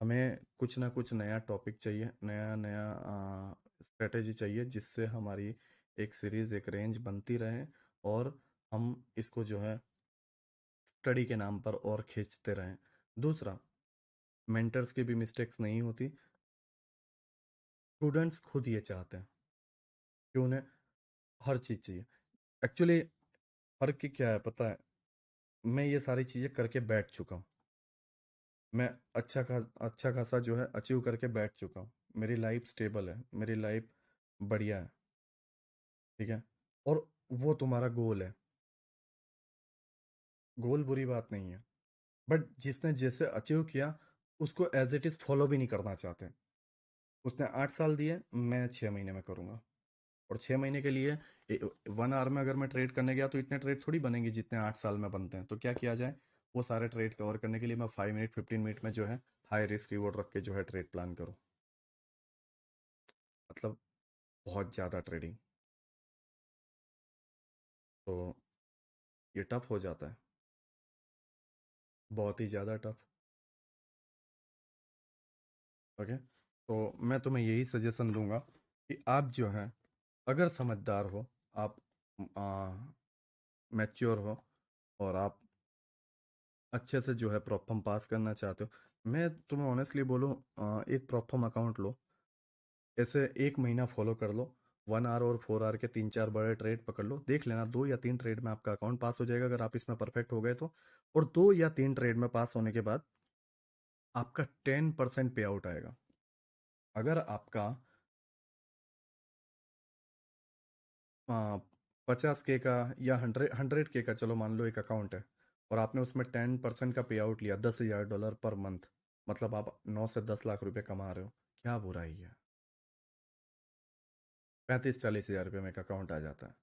हमें कुछ ना कुछ नया टॉपिक चाहिए, नया नया स्ट्रेटेजी चाहिए, जिससे हमारी एक सीरीज एक रेंज बनती रहे और हम इसको जो है स्टडी के नाम पर और खींचते रहें। दूसरा, मेंटर्स की भी मिस्टेक्स नहीं होती, स्टूडेंट्स खुद ये चाहते हैं कि उन्हें हर चीज़ चाहिए। एक्चुअली फ़र्क क्या है पता है? मैं ये सारी चीज़ें करके बैठ चुका हूँ। मैं अच्छा खासा जो है अचीव करके बैठ चुका हूँ। मेरी लाइफ स्टेबल है, मेरी लाइफ बढ़िया है, ठीक है? और वो तुम्हारा गोल है। गोल बुरी बात नहीं है, बट जिसने जैसे अचीव किया उसको एज इट इज़ फॉलो भी नहीं करना चाहते। उसने 8 साल दिए, मैं 6 महीने में करूँगा। और 6 महीने के लिए 1 आवर में अगर मैं ट्रेड करने गया तो इतने ट्रेड थोड़ी बनेंगे जितने 8 साल में बनते हैं। तो क्या किया जाए, वो सारे ट्रेड कवर करने के लिए मैं 5 मिनट 15 मिनट में जो है हाई रिस्क रिवॉर्ड रख के जो है ट्रेड प्लान करूँ। मतलब बहुत ज़्यादा ट्रेडिंग, तो ये टफ हो जाता है, बहुत ही ज़्यादा टफ। ओके, तो मैं तुम्हें यही सजेशन दूंगा कि आप जो है अगर समझदार हो, आप मैच्योर हो और आप अच्छे से जो है प्रॉपम पास करना चाहते हो, मैं तुम्हें ऑनेस्टली बोलूँ, एक प्रॉपम अकाउंट लो, ऐसे 1 महीना फॉलो कर लो, 1 आवर और 4 आवर के 3-4 बड़े ट्रेड पकड़ लो, देख लेना 2 या 3 ट्रेड में आपका अकाउंट पास हो जाएगा अगर आप इसमें परफेक्ट हो गए तो। और 2 या 3 ट्रेड में पास होने के बाद आपका 10% पे आउट आएगा। अगर आपका 50K का या 100K का, चलो मान लो एक अकाउंट है, और आपने उसमें 10% का पे आउट लिया, $10,000 पर मंथ, मतलब आप 9 से 10 लाख रुपए कमा रहे हो, क्या बुराई है? 35-40 हज़ार रुपये में एक अकाउंट आ जाता है,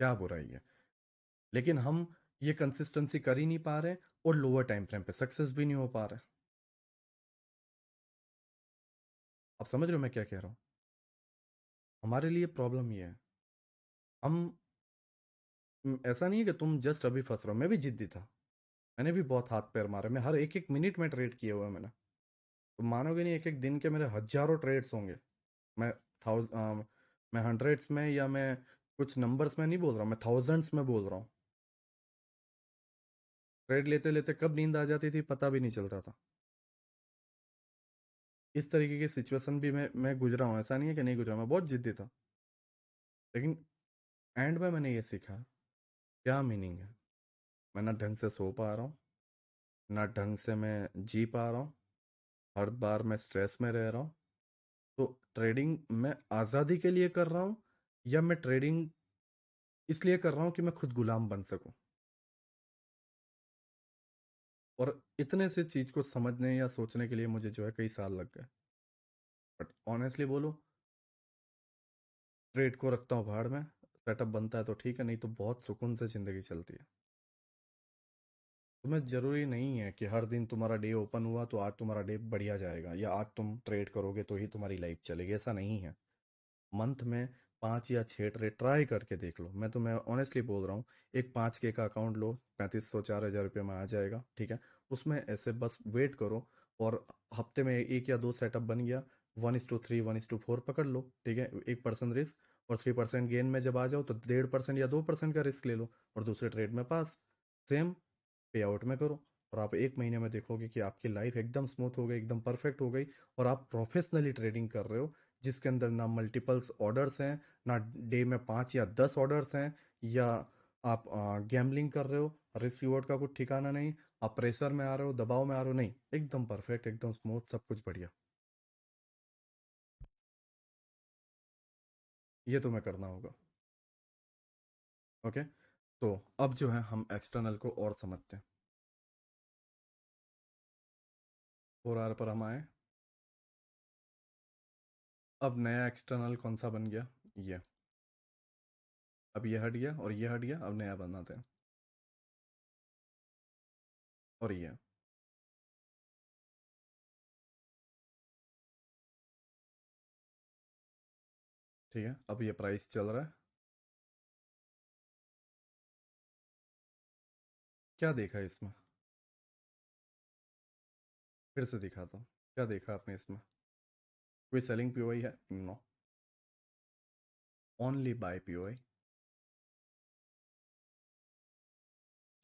क्या बुराई है? लेकिन हम ये कंसिस्टेंसी कर ही नहीं पा रहे और लोअर टाइम फ्रेम पे सक्सेस भी नहीं हो पा रहे। आप समझ रहे हो मैं क्या कह रहा हूँ? हमारे लिए प्रॉब्लम ये है, हम ऐसा नहीं है कि तुम जस्ट अभी फंस रहे हो, मैं भी जिद्दी था, मैंने भी बहुत हाथ पैर मारे, मैं हर एक एक मिनट में ट्रेड किए हुए हैं मैंने। तुम मानोगे नहीं, एक एक दिन के मेरे हजारों ट्रेड्स होंगे। मैं मैं हंड्रेड्स में, या मैं कुछ नंबर्स में नहीं बोल रहा हूँ, मैं थाउजेंड्स में बोल रहा हूँ। ट्रेड लेते लेते कब नींद आ जाती थी पता भी नहीं चलता था। इस तरीके की सिचुएशन भी मैं गुजरा हूँ, ऐसा नहीं है कि नहीं गुजरा, मैं बहुत जिद्दी था। लेकिन एंड में मैंने ये सीखा क्या मीनिंग है। मैं ना ढंग से सो पा रहा हूँ, ना ढंग से मैं जी पा रहा हूँ, हर बार मैं स्ट्रेस में रह रहा हूँ। तो ट्रेडिंग मैं आज़ादी के लिए कर रहा हूँ, या मैं ट्रेडिंग इसलिए कर रहा हूँ कि मैं खुद गुलाम बन सकूं? और इतने से चीज़ को समझने या सोचने के लिए मुझे जो है कई साल लग गए। बट ऑनेस्टली बोलो, ट्रेड को रखता हूँ भाड़ में, सेटअप बनता है तो ठीक है, नहीं तो बहुत सुकून से ज़िंदगी चलती है। तुम्हें ज़रूरी नहीं है कि हर दिन तुम्हारा डे ओपन हुआ तो आज तुम्हारा डे बढ़िया जाएगा, या आज तुम ट्रेड करोगे तो ही तुम्हारी लाइफ चलेगी, ऐसा नहीं है। मंथ में 5 या 6 ट्रेड ट्राई करके देख लो, मैं तुम्हें ऑनेस्टली बोल रहा हूँ। एक 5K का अकाउंट लो, 3500-4000 रुपये में आ जाएगा, ठीक है? उसमें ऐसे बस वेट करो, और हफ्ते में 1 या 2 सेटअप बन गया, 1:3 1:4 पकड़ लो, ठीक है, 1% रिस्क और 3% गेन में जब आ जाओ तो 1.5% या 2% का रिस्क ले लो और दूसरे ट्रेड में पास। सेम पे आउट में करो और आप 1 महीने में देखोगे कि आपकी लाइफ एकदम स्मूथ हो गई, एकदम परफेक्ट हो गई और आप प्रोफेशनली ट्रेडिंग कर रहे हो, जिसके अंदर ना मल्टीपल्स ऑर्डर्स हैं, ना डे में 5 या 10 ऑर्डर्स हैं, या आप गैम्बलिंग कर रहे हो, रिस्क रिवॉर्ड का कुछ ठिकाना नहीं, आप प्रेशर में आ रहे हो, दबाव में आ रहे हो, नहीं, एकदम परफेक्ट, एकदम स्मूथ, सब कुछ बढ़िया। ये तुम्हें करना होगा। ओके, तो अब जो है हम एक्सटर्नल को और समझते हैं। 4 आवर पर हम आए। अब नया एक्सटर्नल कौन सा बन गया? ये। अब ये हट गया और ये हट गया, अब नया बनाते हैं। और ये। ठीक है, अब ये प्राइस चल रहा है। क्या देखा है इसमें? फिर से दिखाता हूँ। क्या देखा आपने इसमें? कोई सेलिंग पीओआई है? नो। ओनली बाय पीओआई,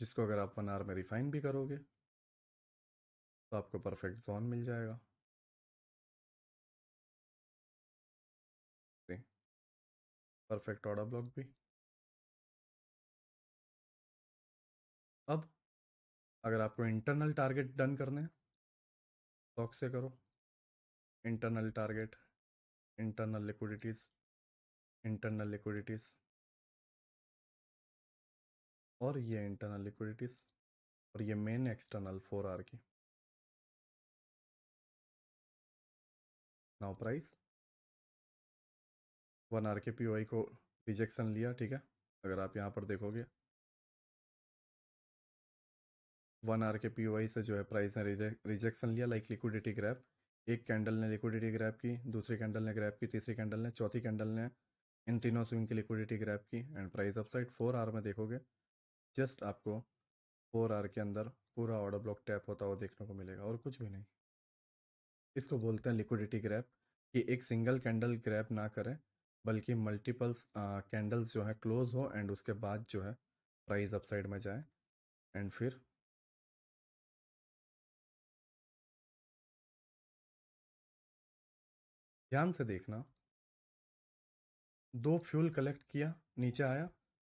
जिसको अगर आप 1 आवर में रिफाइन भी करोगे तो आपको परफेक्ट जोन मिल जाएगा। परफेक्ट ऑर्डर ब्लॉक भी। अब अगर आपको इंटरनल टारगेट डन करने हैं, स्टॉक से करो। इंटरनल टारगेट, इंटरनल लिक्विडिटीज, इंटरनल लिक्विडिटीज, और ये इंटरनल लिक्विडिटीज, और ये मेन एक्सटर्नल 4 आवर की। नाउ प्राइस 1 आवर के पीओआई को रिजेक्शन लिया, ठीक है। अगर आप यहाँ पर देखोगे 1 आवर के पीओआई से जो है प्राइस ने रिजेक्शन लिया, लाइक लिक्विडिटी ग्रैप। एक कैंडल ने लिक्विडिटी ग्रैप की, दूसरी कैंडल ने ग्रैप की, तीसरी कैंडल ने, चौथी कैंडल ने, इन तीनों स्विंग की लिक्विडिटी ग्रैप की एंड प्राइस अपसाइड। 4 आवर में देखोगे जस्ट आपको 4 आवर के अंदर पूरा ऑर्डर ब्लॉक टैप होता हुआ देखने को मिलेगा और कुछ भी नहीं। इसको बोलते हैं लिक्विडिटी ग्रैप, कि एक सिंगल कैंडल ग्रैप ना करें बल्कि मल्टीपल्स कैंडल्स जो है क्लोज हो एंड उसके बाद जो है प्राइस अपसाइड में जाए एंड फिर। ध्यान से देखना, दो फ्यूल कलेक्ट किया, नीचे आया,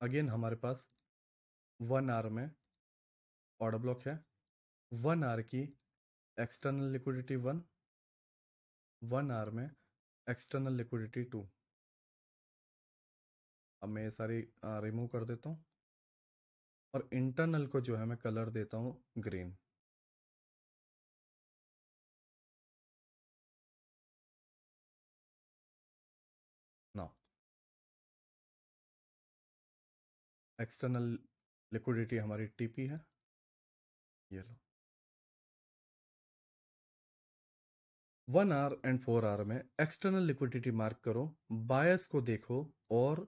अगेन हमारे पास 1 आवर में ऑर्डर ब्लॉक है। 1 आवर की एक्सटर्नल लिक्विडिटी 1, 1 आवर में एक्सटर्नल लिक्विडिटी 2। अब मैं ये सारी रिमूव कर देता हूँ और इंटरनल को जो है मैं कलर देता हूँ ग्रीन। नाउ एक्सटर्नल लिक्विडिटी हमारी टीपी है, ये लो। 1 आवर एंड 4 आवर में एक्सटर्नल लिक्विडिटी मार्क करो, बायस को देखो और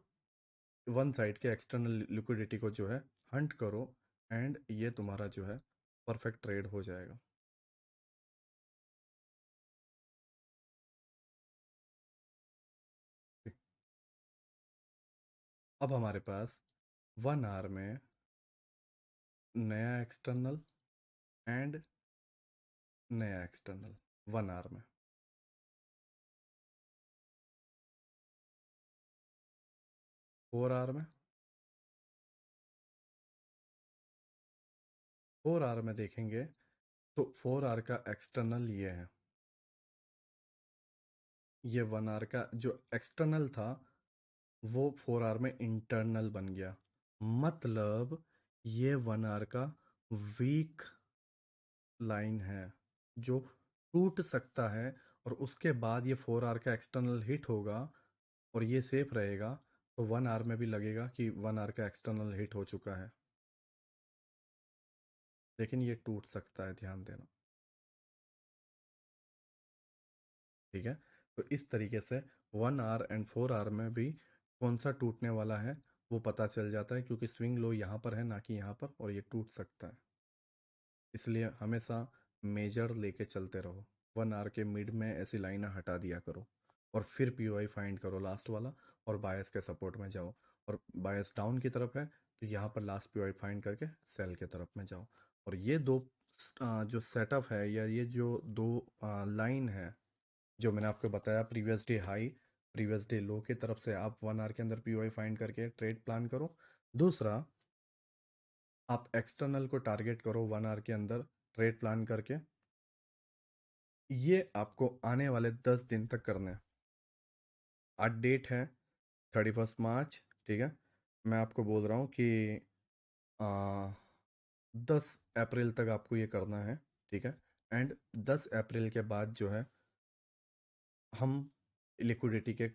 वन साइड के एक्सटर्नल लिक्विडिटी को जो है हंट करो एंड ये तुम्हारा जो है परफेक्ट ट्रेड हो जाएगा। अब हमारे पास 1 आवर में नया एक्सटर्नल एंड नया एक्सटर्नल। 1 आवर में 4 आवर में 4 आवर में देखेंगे तो 4 आवर का एक्सटर्नल ये है। ये 1 आवर का जो एक्सटर्नल था वो 4 आवर में इंटरनल बन गया, मतलब ये 1 आवर का वीक लाइन है जो टूट सकता है और उसके बाद ये 4 आवर का एक्सटर्नल हिट होगा और ये सेफ रहेगा, तो 1 आवर में भी लगेगा कि 1 आवर का एक्सटर्नल हिट हो चुका है, लेकिन ये टूट सकता है, ध्यान देना। ठीक है, तो इस तरीके से 1 आवर एंड 4 आवर में भी कौन सा टूटने वाला है वो पता चल जाता है, क्योंकि स्विंग लो यहाँ पर है ना कि यहाँ पर, और ये टूट सकता है, इसलिए हमेशा मेजर लेके चलते रहो। 1 आवर के मिड में ऐसी लाइनें हटा दिया करो, और फिर पीओआई फाइंड करो लास्ट वाला, और बायस के सपोर्ट में जाओ, और बायस डाउन की तरफ है तो यहाँ पर लास्ट पीओआई फाइंड करके सेल की तरफ में जाओ। और ये दो जो सेटअप है, या ये जो दो लाइन है जो मैंने आपको बताया, previous day high previous day लो की तरफ से आप 1 आवर के अंदर पीओआई फाइंड करके ट्रेड प्लान करो। दूसरा, आप एक्सटर्नल को टारगेट करो 1 आवर के अंदर ट्रेड प्लान करके। ये आपको आने वाले 10 दिन तक करना है। आज डेट है 31 मार्च, ठीक है। मैं आपको बोल रहा हूँ कि आ, 10 अप्रैल तक आपको ये करना है, ठीक है। एंड 10 अप्रैल के बाद जो है हम लिक्विडिटी के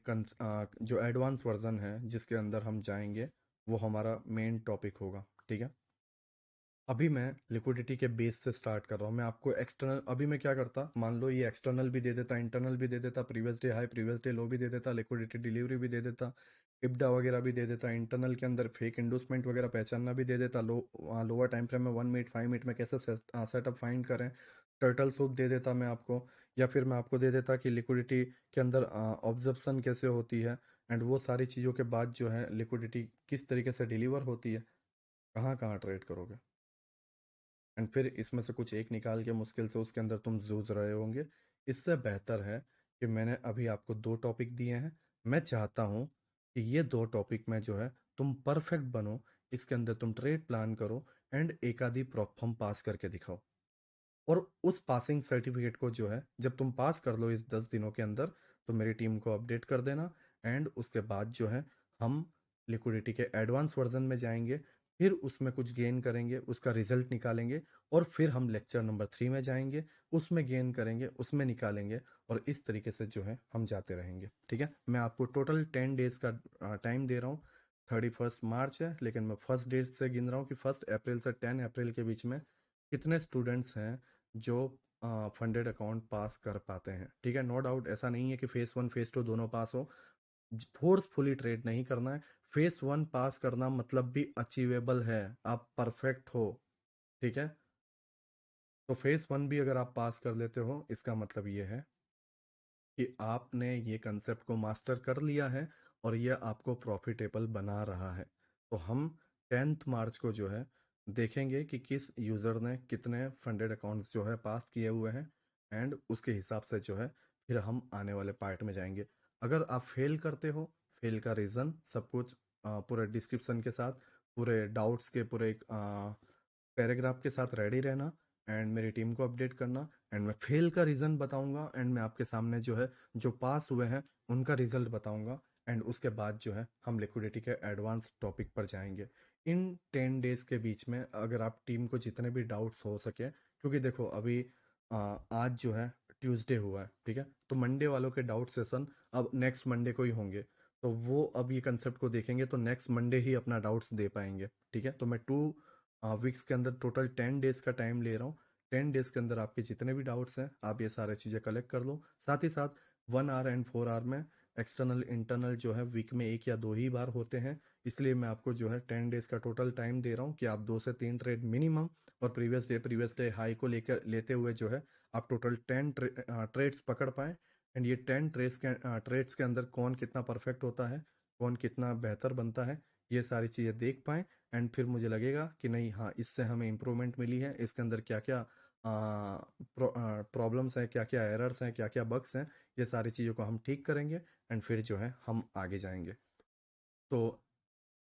जो एडवांस वर्जन है जिसके अंदर हम जाएंगे, वो हमारा मेन टॉपिक होगा, ठीक है। अभी मैं लिक्विडिटी के बेस से स्टार्ट कर रहा हूँ। मैं आपको एक्सटर्नल, अभी मैं क्या करता, मान लो ये एक्सटर्नल भी दे देता, इंटरनल भी दे देता, previous day high previous day लो भी दे देता, लिक्विडिटी डिलीवरी भी दे देता, इब्डा वगैरह भी दे देता, इंटरनल के अंदर फेक इंडोसमेंट वगैरह पहचानना भी दे देता, लोअर टाइम फ्रेम में 1 मिनट 5 मिनट में कैसे सेटअप फाइंड करें, टर्टल सूप दे देता मैं आपको। या फिर मैं आपको दे देता कि लिक्विडिटी के अंदर ऑब्जर्प्शन कैसे होती है, एंड वो सारी चीज़ों के बाद जो है लिक्विडिटी किस तरीके से डिलीवर होती है, कहाँ कहाँ ट्रेड करोगे, एंड फिर इसमें से कुछ एक निकाल के मुश्किल से उसके अंदर तुम जूझ रहे होंगे। इससे बेहतर है कि मैंने अभी आपको 2 टॉपिक दिए हैं। मैं चाहता हूँ कि ये 2 टॉपिक में जो है तुम परफेक्ट बनो, इसके अंदर तुम ट्रेड प्लान करो, एंड एक आधी प्रॉप फॉर्म पास करके दिखाओ। और उस पासिंग सर्टिफिकेट को जो है जब तुम पास कर लो इस 10 दिनों के अंदर, तो मेरी टीम को अपडेट कर देना। एंड उसके बाद जो है हम लिक्विडिटी के एडवांस वर्जन में जाएंगे, फिर उसमें कुछ गेन करेंगे, उसका रिजल्ट निकालेंगे, और फिर हम लेक्चर नंबर 3 में जाएंगे, उसमें गेन करेंगे, उसमें निकालेंगे, और इस तरीके से जो है हम जाते रहेंगे, ठीक है। मैं आपको टोटल 10 डेज का टाइम दे रहा हूँ। 31 मार्च है, लेकिन मैं फर्स्ट डेट से गिन रहा हूँ कि 1 अप्रैल से 10 अप्रैल के बीच में कितने स्टूडेंट्स हैं जो फंडेड अकाउंट पास कर पाते हैं, ठीक है। नो डाउट ऐसा नहीं है कि फेस 1 फेस 2 दोनों पास हो, फोर्सफुली ट्रेड नहीं करना है। फेस 1 पास करना मतलब भी अचीवेबल है, आप परफेक्ट हो, ठीक है। तो फेस 1 भी अगर आप पास कर लेते हो, इसका मतलब ये है कि आपने ये कंसेप्ट को मास्टर कर लिया है, और ये आपको प्रॉफिटेबल बना रहा है। तो हम 10 मार्च को जो है देखेंगे कि किस यूज़र ने कितने फंडेड अकाउंट्स जो है पास किए हुए हैं, एंड उसके हिसाब से जो है फिर हम आने वाले पार्ट में जाएंगे। अगर आप फेल करते हो, फेल का रीज़न सब कुछ पूरे डिस्क्रिप्शन के साथ, पूरे डाउट्स के पूरे पैराग्राफ के साथ रेडी रहना, एंड मेरी टीम को अपडेट करना, एंड मैं फेल का रीज़न बताऊंगा, एंड मैं आपके सामने जो है जो पास हुए हैं उनका रिजल्ट बताऊंगा, एंड उसके बाद जो है हम लिक्विडिटी के एडवांस टॉपिक पर जाएंगे। इन 10 डेज के बीच में अगर आप टीम को जितने भी डाउट्स हो सके, क्योंकि देखो अभी आज जो है ट्यूसडे हुआ है, ठीक है, तो मंडे वालों के डाउट सेशन अब नेक्स्ट मंडे को ही होंगे, तो वो अब ये कंसेप्ट को देखेंगे तो नेक्स्ट मंडे ही अपना डाउट्स दे पाएंगे, ठीक है। तो मैं 2 वीक्स के अंदर टोटल 10 डेज का टाइम ले रहा हूँ। 10 डेज के अंदर आपके जितने भी डाउट्स हैं आप ये सारी चीज़ें कलेक्ट कर लो। साथ ही साथ 1 आवर एंड 4 आवर में एक्सटर्नल इंटरनल जो है वीक में 1 या 2 ही बार होते हैं, इसलिए मैं आपको जो है 10 डेज का टोटल टाइम दे रहा हूँ कि आप 2 से 3 ट्रेड मिनिमम, और प्रीवियस डे हाई को लेकर लेते हुए जो है आप टोटल 10 ट्रेड्स पकड़ पाएँ। एंड ये 10 ट्रेड्स के अंदर कौन कितना परफेक्ट होता है, कौन कितना बेहतर बनता है, ये सारी चीज़ें देख पाएँ। एंड फिर मुझे लगेगा कि नहीं, हाँ, इससे हमें इम्प्रूवमेंट मिली है, इसके अंदर क्या क्या प्रॉब्लम्स हैं, क्या क्या एरर्स हैं, क्या क्या बग्स हैं, ये सारी चीज़ों को हम ठीक करेंगे, एंड फिर जो है हम आगे जाएंगे। तो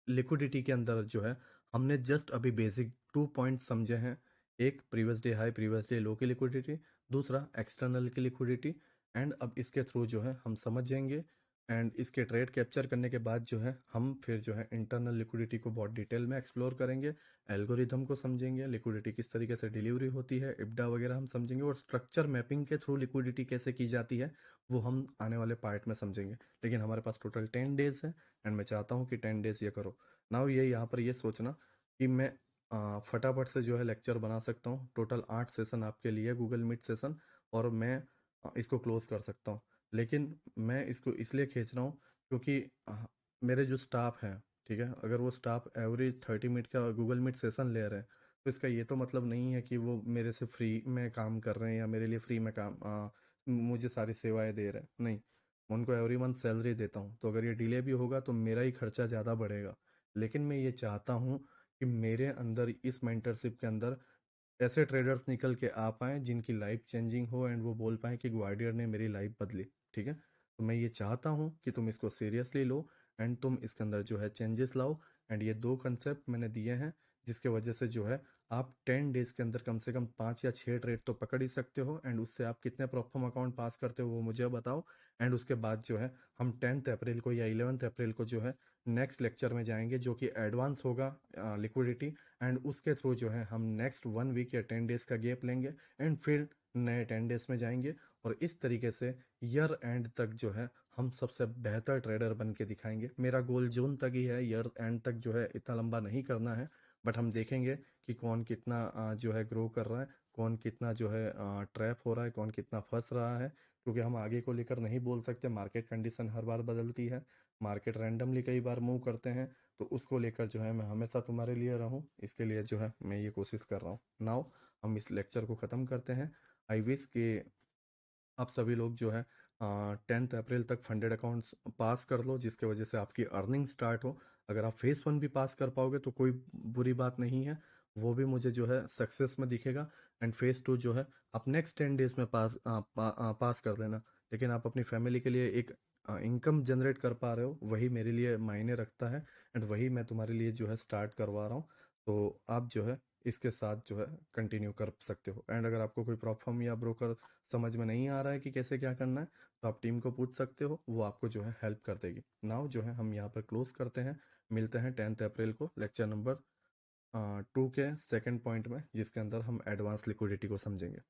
लिक्विडिटी के अंदर जो है हमने जस्ट अभी बेसिक 2 पॉइंट समझे हैं। एक previous day high previous day लो की लिक्विडिटी, दूसरा एक्सटर्नल की लिक्विडिटी, एंड अब इसके थ्रू जो है हम समझ जाएंगे, एंड इसके ट्रेड कैप्चर करने के बाद जो है हम फिर जो है इंटरनल लिक्विडिटी को बहुत डिटेल में एक्सप्लोर करेंगे, एल्गोरिथम को समझेंगे, लिक्विडिटी किस तरीके से डिलीवरी होती है, इब्डा वगैरह हम समझेंगे, और स्ट्रक्चर मैपिंग के थ्रू लिक्विडिटी कैसे की जाती है वो हम आने वाले पार्ट में समझेंगे। लेकिन हमारे पास टोटल 10 डेज है, एंड मैं चाहता हूँ कि 10 डेज ये करो। नाउ ये यहाँ पर ये सोचना कि मैं फटाफट से जो है लेक्चर बना सकता हूँ, टोटल 8 सेशन आपके लिए गूगल मीट सेशन, और मैं इसको क्लोज कर सकता हूँ। लेकिन मैं इसको इसलिए खींच रहा हूँ क्योंकि मेरे जो स्टाफ है, ठीक है, अगर वो स्टाफ एवरेज 30 मिनट का गूगल मीट सेशन ले रहे हैं, तो इसका ये तो मतलब नहीं है कि वो मेरे से फ्री में काम कर रहे हैं या मेरे लिए फ्री में काम मुझे सारी सेवाएं दे रहे हैं, नहीं। मैं उनको एवरी मंथ सैलरी देता हूँ, तो अगर ये डिले भी होगा तो मेरा ही खर्चा ज़्यादा बढ़ेगा। लेकिन मैं ये चाहता हूँ कि मेरे अंदर इस मेंटरशिप के अंदर ऐसे ट्रेडर्स निकल के आ पाएँ जिनकी लाइफ चेंजिंग हो एंड वो बोल पाएँ कि ग्वाडियर ने मेरी लाइफ बदली। ठीक है, तो मैं ये चाहता हूँ कि तुम इसको सीरियसली लो एंड तुम इसके अंदर जो है चेंजेस लाओ। एंड ये दो कंसेप्ट मैंने दिए हैं जिसके वजह से जो है आप 10 डेज के अंदर कम से कम 5 या 6 ट्रेड तो पकड़ ही सकते हो। एंड उससे आप कितने परफॉर्म अकाउंट पास करते हो वो मुझे बताओ। एंड उसके बाद जो है हम 10 अप्रैल को या 11 अप्रैल को जो है नेक्स्ट लेक्चर में जाएंगे जो कि एडवांस होगा लिक्विडिटी। एंड उसके थ्रू जो है हम नेक्स्ट 1 वीक या 10 डेज का गैप लेंगे एंड फिर नए 10 डेज में जाएंगे। और इस तरीके से ईयर एंड तक जो है हम सबसे बेहतर ट्रेडर बन के दिखाएंगे। मेरा गोल जून तक ही है, ईयर एंड तक जो है इतना लंबा नहीं करना है। बट हम देखेंगे कि कौन कितना जो है ग्रो कर रहा है, कौन कितना जो है ट्रैप हो रहा है, कौन कितना फंस रहा है। क्योंकि हम आगे को लेकर नहीं बोल सकते, मार्केट कंडीशन हर बार बदलती है, मार्केट रैंडमली कई बार मूव करते हैं। तो उसको लेकर जो है मैं हमेशा तुम्हारे लिए रहूं, इसके लिए जो है मैं ये कोशिश कर रहा हूँ। नाउ हम इस लेक्चर को ख़त्म करते हैं। आई विश कि आप सभी लोग जो है 10 अप्रैल तक फंडेड अकाउंट्स पास कर लो जिसके वजह से आपकी अर्निंग स्टार्ट हो। अगर आप फेस 1 भी पास कर पाओगे तो कोई बुरी बात नहीं है, वो भी मुझे जो है सक्सेस में दिखेगा। एंड फेस 2 जो है आप नेक्स्ट 10 डेज में पास कर लेना। लेकिन आप अपनी फैमिली के लिए एक इनकम जनरेट कर पा रहे हो, वही मेरे लिए मायने रखता है। एंड वही मैं तुम्हारे लिए जो है स्टार्ट करवा रहा हूँ। तो आप जो है इसके साथ जो है कंटिन्यू कर सकते हो। एंड अगर आपको कोई प्रॉब्लम या ब्रोकर समझ में नहीं आ रहा है कि कैसे क्या करना है तो आप टीम को पूछ सकते हो, वो आपको जो है हेल्प कर देगी। नाउ जो है हम यहाँ पर क्लोज करते हैं। मिलते हैं 10 अप्रैल को लेक्चर नंबर 2 के सेकंड पॉइंट में जिसके अंदर हम एडवांस लिक्विडिटी को समझेंगे।